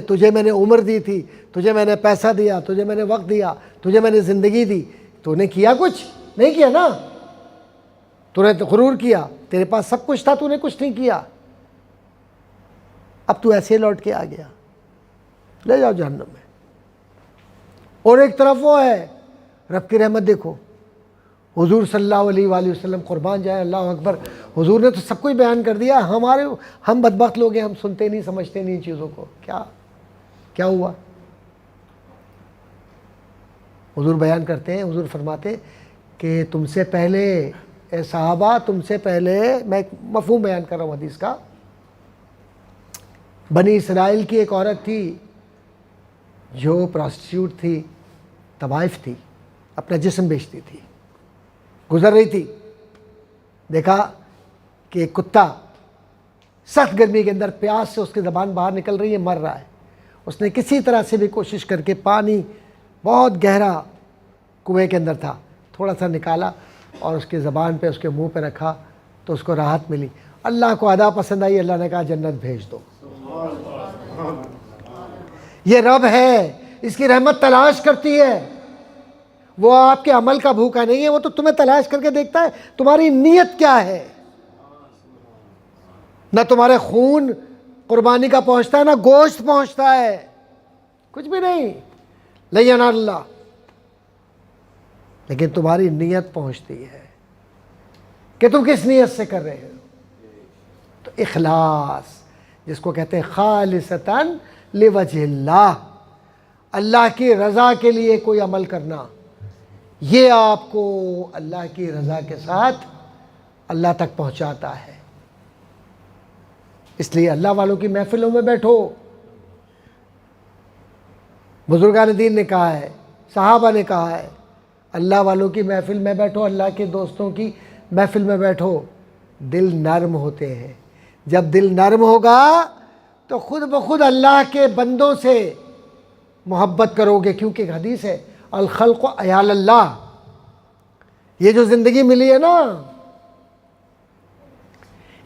تجھے میں نے عمر دی تھی، تجھے میں نے پیسہ دیا، تجھے میں نے وقت دیا، تجھے میں نے زندگی دی، تو نے کیا کچھ؟ نہیں کیا نا، تو نے غرور کیا، تیرے پاس سب کچھ تھا، تو نے کچھ نہیں کیا، اب تو ایسے لوٹ کے آ گیا، لے جاؤ جہنم میں۔ اور ایک طرف وہ ہے، رب کی رحمت دیکھو، حضور صلی اللہ علیہ وآلہ وسلم قربان جائیں، اللہ اکبر، حضور نے تو سب کچھ بیان کر دیا، ہم بدبخت لوگ ہیں، ہم سنتے نہیں، سمجھتے نہیں ان چیزوں کو۔ کیا ہوا؟ حضور بیان کرتے ہیں، حضور فرماتے کہ تم سے پہلے اے صحابہ، تم سے پہلے، میں ایک مفہوم بیان کر رہا ہوں حدیث کا، بنی اسرائیل کی ایک عورت تھی جو پراسٹیٹیوٹ تھی، طوائف تھی، اپنا جسم بیچتی تھی، گزر رہی تھی، دیکھا کہ ایک کتا سخت گرمی کے اندر پیاس سے اس کی زبان باہر نکل رہی ہے، مر رہا ہے۔ اس نے کسی طرح سے بھی کوشش کر کے، پانی بہت گہرا کنویں کے اندر تھا، تھوڑا سا نکالا اور اس کی زبان پہ، اس کے منہ پہ رکھا تو اس کو راحت ملی۔ اللہ کو ادا پسند آئی، اللہ نے کہا جنت بھیج دو۔ یہ رب ہے، اس کی رحمت تلاش کرتی ہے، وہ آپ کے عمل کا بھوکا نہیں ہے، وہ تو تمہیں تلاش کر کے دیکھتا ہے تمہاری نیت کیا ہے۔ نہ تمہارے خون قربانی کا پہنچتا ہے، نہ گوشت پہنچتا ہے، کچھ بھی نہیں، لن ینال اللہ، لیکن تمہاری نیت پہنچتی ہے کہ تم کس نیت سے کر رہے ہو۔ تو اخلاص جس کو کہتے ہیں خالصتاً لوجہ اللہ، اللہ کی رضا کے لیے کوئی عمل کرنا، یہ آپ کو اللہ کی رضا کے ساتھ اللہ تک پہنچاتا ہے۔ اس لیے اللہ والوں کی محفلوں میں بیٹھو۔ بزرگان دین نے کہا ہے، صحابہ نے کہا ہے، اللہ والوں کی محفل میں بیٹھو، اللہ کے دوستوں کی محفل میں بیٹھو، دل نرم ہوتے ہیں۔ جب دل نرم ہوگا تو خود بخود اللہ کے بندوں سے محبت کرو گے، کیونکہ ایک حدیث ہے، الخلق عیال اللہ، یہ جو زندگی ملی ہے نا،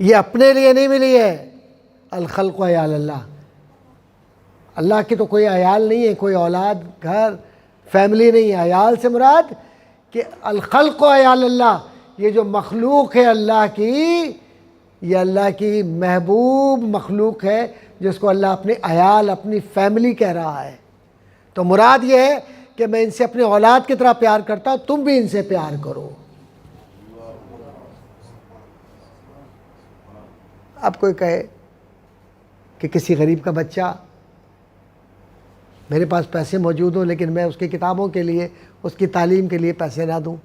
یہ اپنے لیے نہیں ملی ہے، الخلق عیال اللہ، اللہ کی تو کوئی عیال نہیں ہے، کوئی اولاد، گھر، فیملی نہیں ہے۔ عیال سے مراد کہ الخلق عیال اللہ، یہ جو مخلوق ہے اللہ کی، یہ اللہ کی محبوب مخلوق ہے جس کو اللہ اپنے عیال، اپنی فیملی کہہ رہا ہے۔ تو مراد یہ ہے کہ میں ان سے اپنے اولاد کی طرح پیار کرتا ہوں، تم بھی ان سے پیار کرو۔ اب کوئی کہے کہ کسی غریب کا بچہ، میرے پاس پیسے موجود ہوں لیکن میں اس کی کتابوں کے لیے، اس کی تعلیم کے لیے پیسے نہ دوں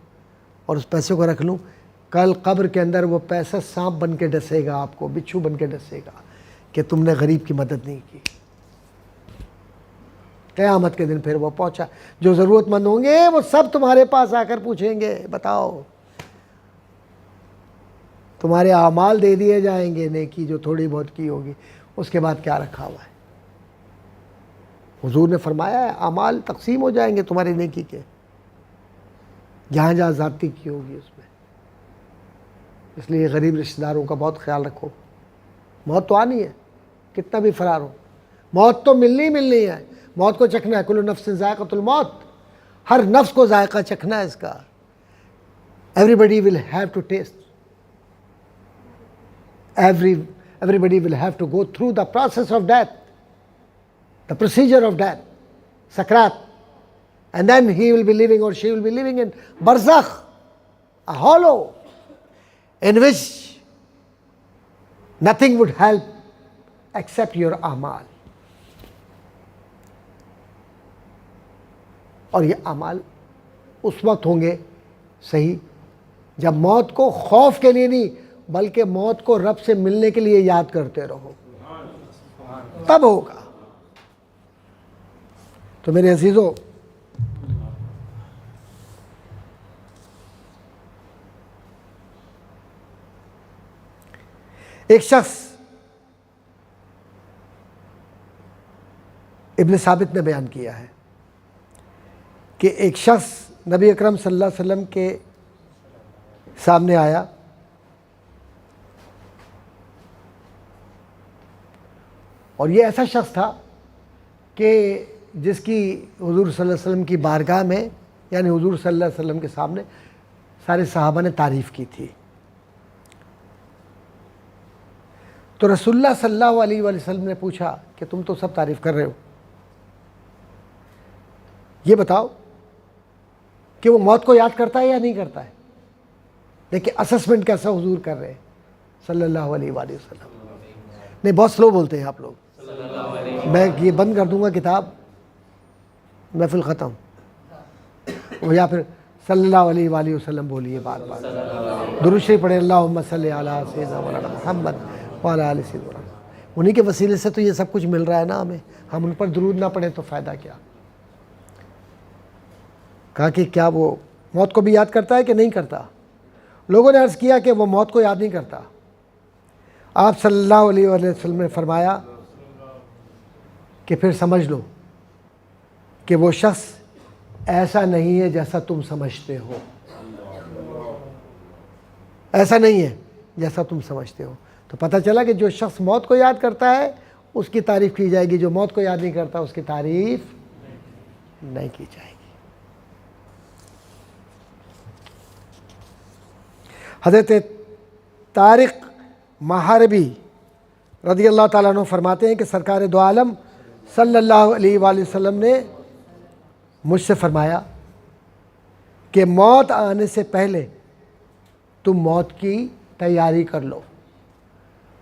اور اس پیسے کو رکھ لوں، کل قبر کے اندر وہ پیسہ سانپ بن کے ڈسے گا، آپ کو بچھو بن کے ڈسے گا کہ تم نے غریب کی مدد نہیں کی۔ قیامت کے دن پھر وہ پہنچا، جو ضرورت مند ہوں گے وہ سب تمہارے پاس آ کر پوچھیں گے، بتاؤ، تمہارے اعمال دے دیے جائیں گے، نیکی جو تھوڑی بہت کی ہوگی، اس کے بعد کیا رکھا ہوا ہے۔ حضور نے فرمایا ہے اعمال تقسیم ہو جائیں گے تمہاری نیکی کے، جہاں جہاں زیادتی کی ہوگی اس میں۔ اس لیے غریب رشتہ داروں کا بہت خیال رکھو۔ موت تو آنی ہے، کتنا بھی فرار ہو، موت تو ملنی ہے، موت کو چکھنا ہے، کل نفس ذائقۃ الموت، ہر نفس کو ذائقہ چکھنا ہے اس کا۔ Everybody will have to taste. Everybody will have to go through the process of death, the procedure of death, sakrat, and then he will be living or she will be living in barzakh, a hollow in which nothing would help except your amal. اور یہ اعمال اس وقت ہوں گے صحیح جب موت کو خوف کے لیے نہیں بلکہ موت کو رب سے ملنے کے لیے یاد کرتے رہو، تب ہوگا۔ تو میرے عزیزو، ایک شخص، ابن ثابت نے بیان کیا ہے کہ ایک شخص نبی اکرم صلی اللہ علیہ وسلم کے سامنے آیا اور یہ ایسا شخص تھا کہ جس کی حضور صلی اللہ علیہ وسلم کی بارگاہ میں، یعنی حضور صلی اللہ علیہ وسلم کے سامنے سارے صحابہ نے تعریف کی تھی. تو رسول اللہ صلی اللہ علیہ وآلہ وسلم نے پوچھا کہ تم تو سب تعریف کر رہے ہو، یہ بتاؤ کہ وہ موت کو یاد کرتا ہے یا نہیں کرتا ہے. دیکھیں اسسمنٹ کیسا حضور کر رہے ہیں صلی اللہ علیہ وآلہ وسلم. نہیں، بہت سلو بولتے ہیں آپ لوگ. میں یہ بند کر دوں گا کتاب، محفل ختم. یا پھر صلی اللہ علیہ وآلہ وسلم بولیے بار بار. درود شریف پڑھیں، اللہم صلی علی سیدنا مولانا محمد وعلی آل سیدنا مولانا. انہی کے وسیلے سے تو یہ سب کچھ مل رہا ہے نا ہمیں. ہم ان پر درود نہ پڑھیں تو فائدہ کیا. کہا کہ کیا وہ موت کو بھی یاد کرتا ہے کہ نہیں کرتا. لوگوں نے عرض کیا کہ وہ موت کو یاد نہیں کرتا. آپ صلی اللہ علیہ وآلہ وسلم نے فرمایا کہ پھر سمجھ لو کہ وہ شخص ایسا نہیں ہے جیسا تم سمجھتے ہو. ایسا نہیں ہے جیسا تم سمجھتے ہو. تو پتہ چلا کہ جو شخص موت کو یاد کرتا ہے اس کی تعریف کی جائے گی، جو موت کو یاد نہیں کرتا اس کی تعریف نہیں کی جائے گی. حضرت طارق محاربی رضی اللہ تعالیٰ عنہ فرماتے ہیں کہ سرکار دو عالم صلی اللہ علیہ وآلہ وسلم نے مجھ سے فرمایا کہ موت آنے سے پہلے تم موت کی تیاری کر لو.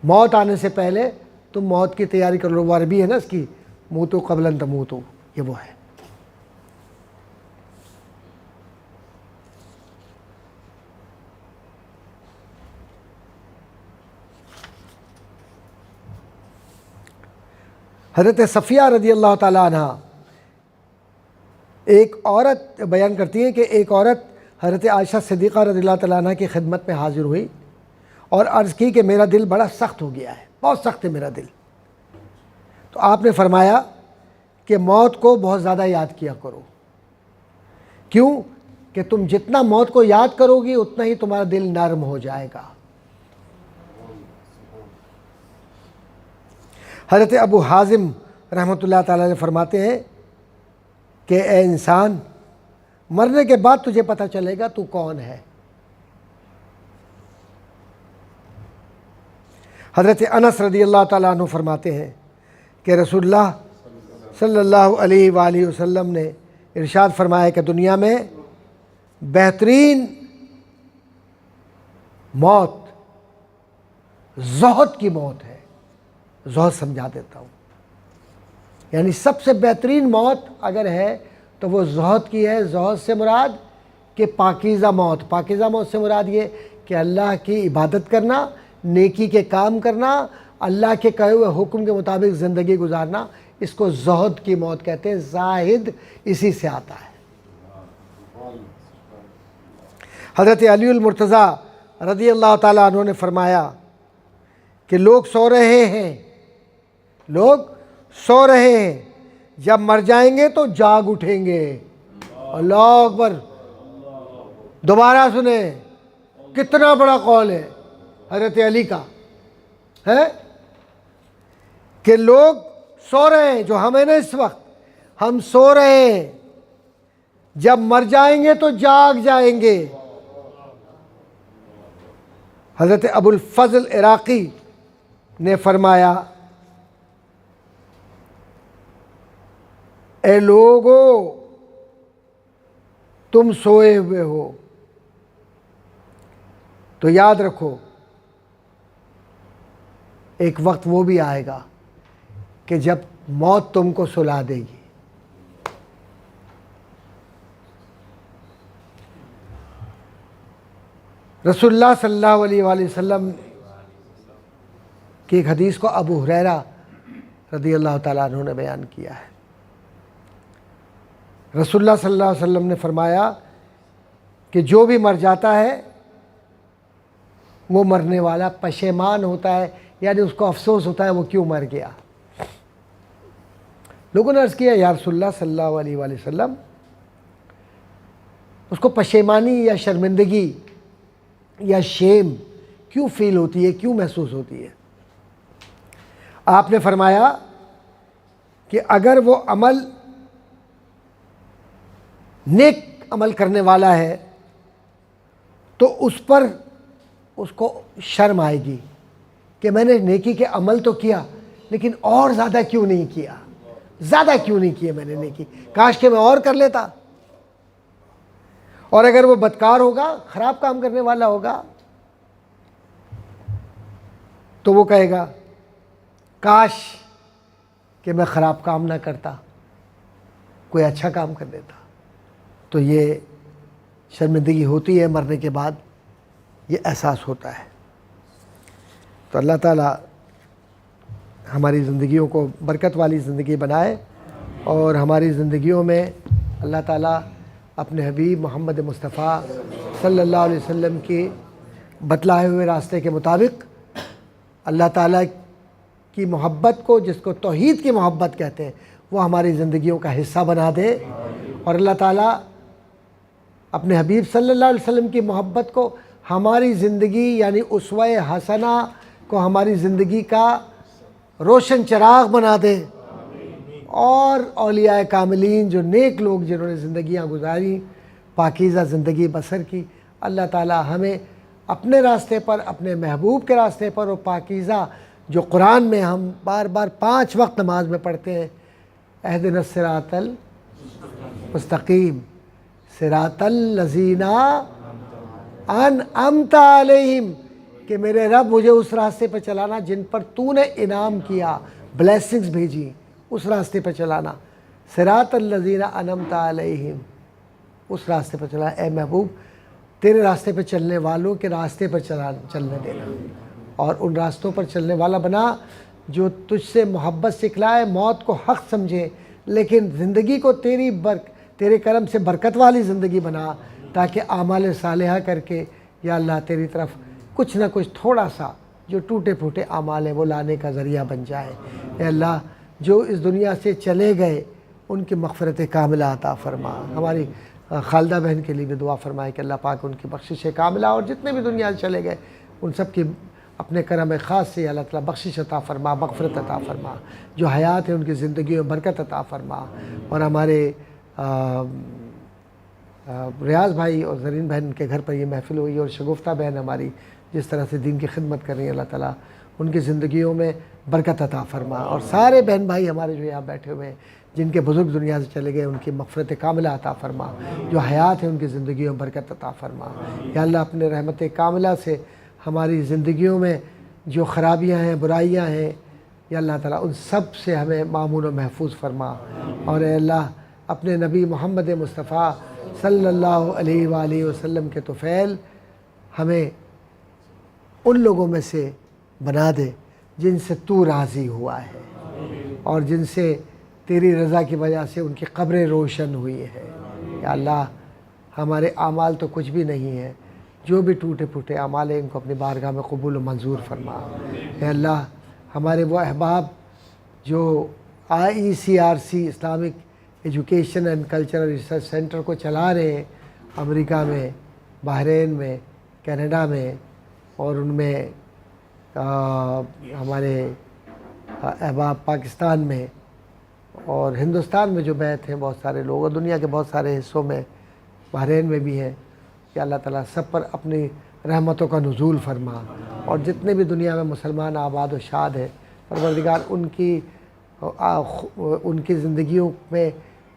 موت آنے سے پہلے تم موت کی تیاری کر لو. وہ عربی ہے نا اس کی، موتو قبل ان تموتو، یہ وہ ہے. حضرت صفیہ رضی اللہ تعالیٰ عنہ ایک عورت بیان کرتی ہیں کہ ایک عورت حضرت عائشہ صدیقہ رضی اللہ تعالیٰ عنہ کی خدمت میں حاضر ہوئی اور عرض کی کہ میرا دل بڑا سخت ہو گیا ہے، بہت سخت ہے میرا دل. تو آپ نے فرمایا کہ موت کو بہت زیادہ یاد کیا کرو. کیوں؟ کہ تم جتنا موت کو یاد کرو گی اتنا ہی تمہارا دل نرم ہو جائے گا. حضرت ابو حازم رحمۃ اللہ تعالیٰ نے فرماتے ہیں کہ اے انسان، مرنے کے بعد تجھے پتہ چلے گا تو کون ہے. حضرت انس رضی اللہ تعالیٰ عنہ فرماتے ہیں کہ رسول اللہ صلی اللہ علیہ وآلہ وسلم نے ارشاد فرمایا کہ دنیا میں بہترین موت زہد کی موت ہے. زہد سمجھا دیتا ہوں، یعنی سب سے بہترین موت اگر ہے تو وہ زہد کی ہے. زہد سے مراد کہ پاکیزہ موت. پاکیزہ موت سے مراد یہ کہ اللہ کی عبادت کرنا، نیکی کے کام کرنا، اللہ کے کہے ہوئے حکم کے مطابق زندگی گزارنا. اس کو زہد کی موت کہتے ہیں. زاہد اسی سے آتا ہے. حضرت علی المرتضیٰ رضی اللہ تعالیٰ عنہ نے فرمایا کہ لوگ سو رہے ہیں، لوگ سو رہے ہیں، جب مر جائیں گے تو جاگ اٹھیں گے. اللہ اکبر. دوبارہ سنیں، کتنا بڑا قول ہے حضرت علی کا، ہے کہ لوگ سو رہے ہیں، جو ہمیں نا اس وقت ہم سو رہے ہیں، جب مر جائیں گے تو جاگ جائیں گے. حضرت ابو الفضل عراقی نے فرمایا اے لوگو تم سوئے ہوئے ہو تو یاد رکھو ایک وقت وہ بھی آئے گا کہ جب موت تم کو سلا دے گی. رسول اللہ صلی اللہ علیہ وآلہ وسلم کی ایک حدیث کو ابو ہریرہ رضی اللہ تعالیٰ عنہ نے بیان کیا ہے. رسول اللہ صلی اللہ علیہ وسلم نے فرمایا کہ جو بھی مر جاتا ہے وہ مرنے والا پشیمان ہوتا ہے، یعنی اس کو افسوس ہوتا ہے وہ کیوں مر گیا. لوگوں نے عرض کیا یا رسول اللہ صلی اللہ علیہ وآلہ وسلم، اس کو پشیمانی یا شرمندگی یا شیم کیوں فیل ہوتی ہے، کیوں محسوس ہوتی ہے؟ آپ نے فرمایا کہ اگر وہ عمل نیک عمل کرنے والا ہے تو اس پر اس کو شرم آئے گی کہ میں نے نیکی کے عمل تو کیا لیکن اور زیادہ کیوں نہیں کیا، زیادہ کیوں نہیں کیے میں نے نیکی، کاش کہ میں اور کر لیتا۔ اور اگر وہ بدکار ہوگا، خراب کام کرنے والا ہوگا، تو وہ کہے گا کاش کہ میں خراب کام نہ کرتا، کوئی اچھا کام کر دیتا۔ تو یہ شرمندگی ہوتی ہے، مرنے کے بعد یہ احساس ہوتا ہے۔ تو اللہ تعالیٰ ہماری زندگیوں کو برکت والی زندگی بنائے، اور ہماری زندگیوں میں اللہ تعالیٰ اپنے حبیب محمد مصطفیٰ صلی اللہ علیہ وسلم کی بتلائے ہوئے راستے کے مطابق اللہ تعالیٰ کی محبت کو، جس کو توحید کی محبت کہتے ہیں، وہ ہماری زندگیوں کا حصہ بنا دے، اور اللہ تعالیٰ اپنے حبیب صلی اللہ علیہ وسلم کی محبت کو ہماری زندگی یعنی اسوہ حسنہ کو ہماری زندگی کا روشن چراغ بنا دے، اور اولیاء کاملین جو نیک لوگ جنہوں نے زندگیاں گزاری، پاکیزہ زندگی بسر کی، اللہ تعالیٰ ہمیں اپنے راستے پر، اپنے محبوب کے راستے پر، اور پاکیزہ جو قرآن میں ہم بار بار 5 وقت نماز میں پڑھتے ہیں، اہدنا الصراط المستقیم صراط الذین انعمت علیہم، کہ میرے رب مجھے اس راستے پہ چلانا جن پر تو نے انعام کیا، بلیسنگز بھیجی، اس راستے پہ چلانا، صراط الذین انعمت علیہم، اس راستے پہ چلانا۔ اے محبوب تیرے راستے پہ چلنے والوں کے راستے پر چلنے دینا، اور ان راستوں پر چلنے والا بنا جو تجھ سے محبت سکھلائے، موت کو حق سمجھے، لیکن زندگی کو تیرے کرم سے برکت والی زندگی بنا، تاکہ اعمال صالحہ کر کے یا اللہ تیری طرف کچھ نہ کچھ تھوڑا سا جو ٹوٹے پھوٹے اعمال ہیں وہ لانے کا ذریعہ بن جائے۔ اے اللہ جو اس دنیا سے چلے گئے ان کی مغفرت کاملہ عطا فرما۔ ہماری خالدہ بہن کے لیے بھی دعا فرمائے کہ اللہ پاک ان کی بخشش کاملہ، اور جتنے بھی دنیا سے چلے گئے ان سب کی اپنے کرم خاص سے اللہ تعالیٰ بخشش عطا فرما، مغفرت عطا فرما، جو حیات ہے ان کی زندگیوں میں برکت عطا فرما۔ اور ہمارے ریاض بھائی اور زرین بہن کے گھر پر یہ محفل ہوئی، اور شگفتہ بہن ہماری جس طرح سے دین کی خدمت کر رہی ہیں، اللہ تعالیٰ ان کی زندگیوں میں برکت عطا فرما۔ اور سارے بہن بھائی ہمارے جو یہاں بیٹھے ہوئے ہیں جن کے بزرگ دنیا سے چلے گئے، ان کی مغفرت کاملہ عطا فرما، جو حیات ہیں ان کی زندگیوں میں برکت عطا فرما۔ یا اللہ اپنے رحمت کاملہ سے ہماری زندگیوں میں جو خرابیاں ہیں، برائیاں ہیں، یا اللہ تعالیٰ ان سب سے ہمیں مامون و محفوظ فرما۔ اور اے اللہ اپنے نبی محمد مصطفیٰ صلی اللہ علیہ وآلہ وسلم کے طفیل ہمیں ان لوگوں میں سے بنا دے جن سے تو راضی ہوا ہے، اور جن سے تیری رضا کی وجہ سے ان کی قبریں روشن ہوئی ہے۔ یا اللہ ہمارے اعمال تو کچھ بھی نہیں ہے، جو بھی ٹوٹے پھوٹے اعمال ہیں ان کو اپنی بارگاہ میں قبول و منظور فرما۔ اے اللہ ہمارے وہ احباب جو IECRC Islamic education and cultural research centre کو چلا رہے ہیں، امریکہ میں، بحرین میں، کینیڈا میں، اور ان میں ہمارے احباب پاکستان میں اور ہندوستان میں جو بیت ہیں، بہت سارے لوگ، اور دنیا کے بہت سارے حصوں میں، بحرین میں بھی ہیں، کہ اللہ تعالیٰ سب پر اپنی رحمتوں کا نزول فرما۔ اور جتنے بھی دنیا میں مسلمان آباد و شاد ہیں، پروردگار ان کی زندگیوں میں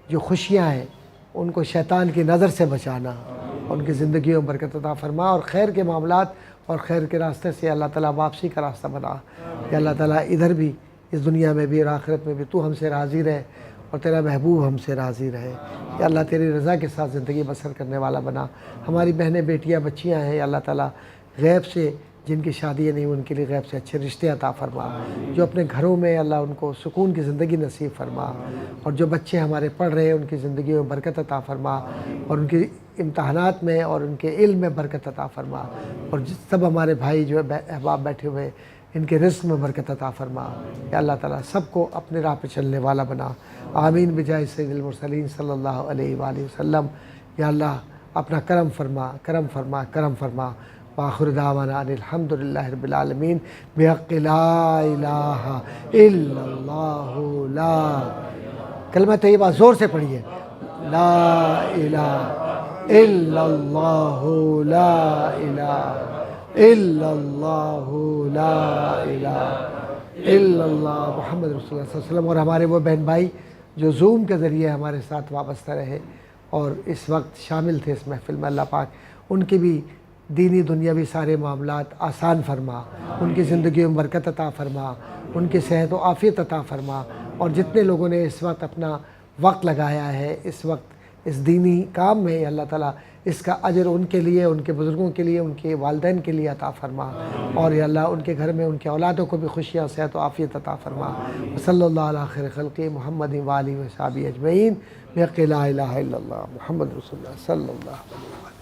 جو خوشیاں ہیں ان کو شیطان کی نظر سے بچانا، ان کی زندگیوں میں برکت عطا فرما، اور خیر کے معاملات اور خیر کے راستے سے اللہ تعالیٰ واپسی کا راستہ بنا۔ یا اللہ تعالیٰ ادھر بھی، اس دنیا میں بھی اور آخرت میں بھی تو ہم سے راضی رہے، اور تیرا محبوب ہم سے راضی رہے۔ یا اللہ تیری رضا کے ساتھ زندگی بسر کرنے والا بنا۔ ہماری بہنیں، بیٹیاں، بچیاں ہیں، یا اللہ تعالیٰ غیب سے جن کی شادیاں نہیں ان کے لیے غیب سے اچھے رشتے عطا فرما، جو اپنے گھروں میں اللہ ان کو سکون کی زندگی نصیب فرما، اور جو بچے ہمارے پڑھ رہے ہیں ان کی زندگیوں میں برکت عطا فرما، اور ان کی امتحانات میں اور ان کے علم میں برکت عطا فرما، اور سب ہمارے بھائی جو احباب بیٹھے ہوئے ان کے رزق میں برکت عطا فرما۔ یا اللہ تعالیٰ سب کو اپنے راہ پہ چلنے والا بنا۔ آمین بجائے سید المرسلین صلی اللہ علیہ وآلہ وسلم۔ یا اللہ اپنا کرم فرما، کرم فرما، کرم فرما، وآخر دعوانا ان الحمد للہ رب العالمین بحق لا الہ الا اللہ لا کلمہ طیبہ زور سے پڑھیے لا الہ الا اللہ لا الہ الا اللہ لا الہ الا اللہ محمد رسول اللہ صلی اللہ علیہ وسلم. اور ہمارے وہ بہن بھائی جو زوم کے ذریعے ہمارے ساتھ وابستہ رہے اور اس وقت شامل تھے اس محفل میں، اللہ پاک ان کی بھی دینی دنیاوی سارے معاملات آسان فرما، ان کی زندگیوں میں برکت عطا فرما، ان کی صحت و عافیت عطا فرما. اور جتنے لوگوں نے اس وقت اپنا وقت لگایا ہے اس وقت اس دینی کام میں، اللہ تعالیٰ اس کا اجر ان کے لیے، ان کے بزرگوں کے لیے، ان کے والدین کے لیے عطا فرما. اور یا اللہ ان کے گھر میں ان کے اولادوں کو بھی خوشیاں، صحت و عافیت عطا فرما. صلی اللہ علیہ خیر خلقی محمد و آلہ و صحبہ اجمعین بحق لا الہ الا اللہ محمد رسول اللہ صلی اللہ علیہ وسلم.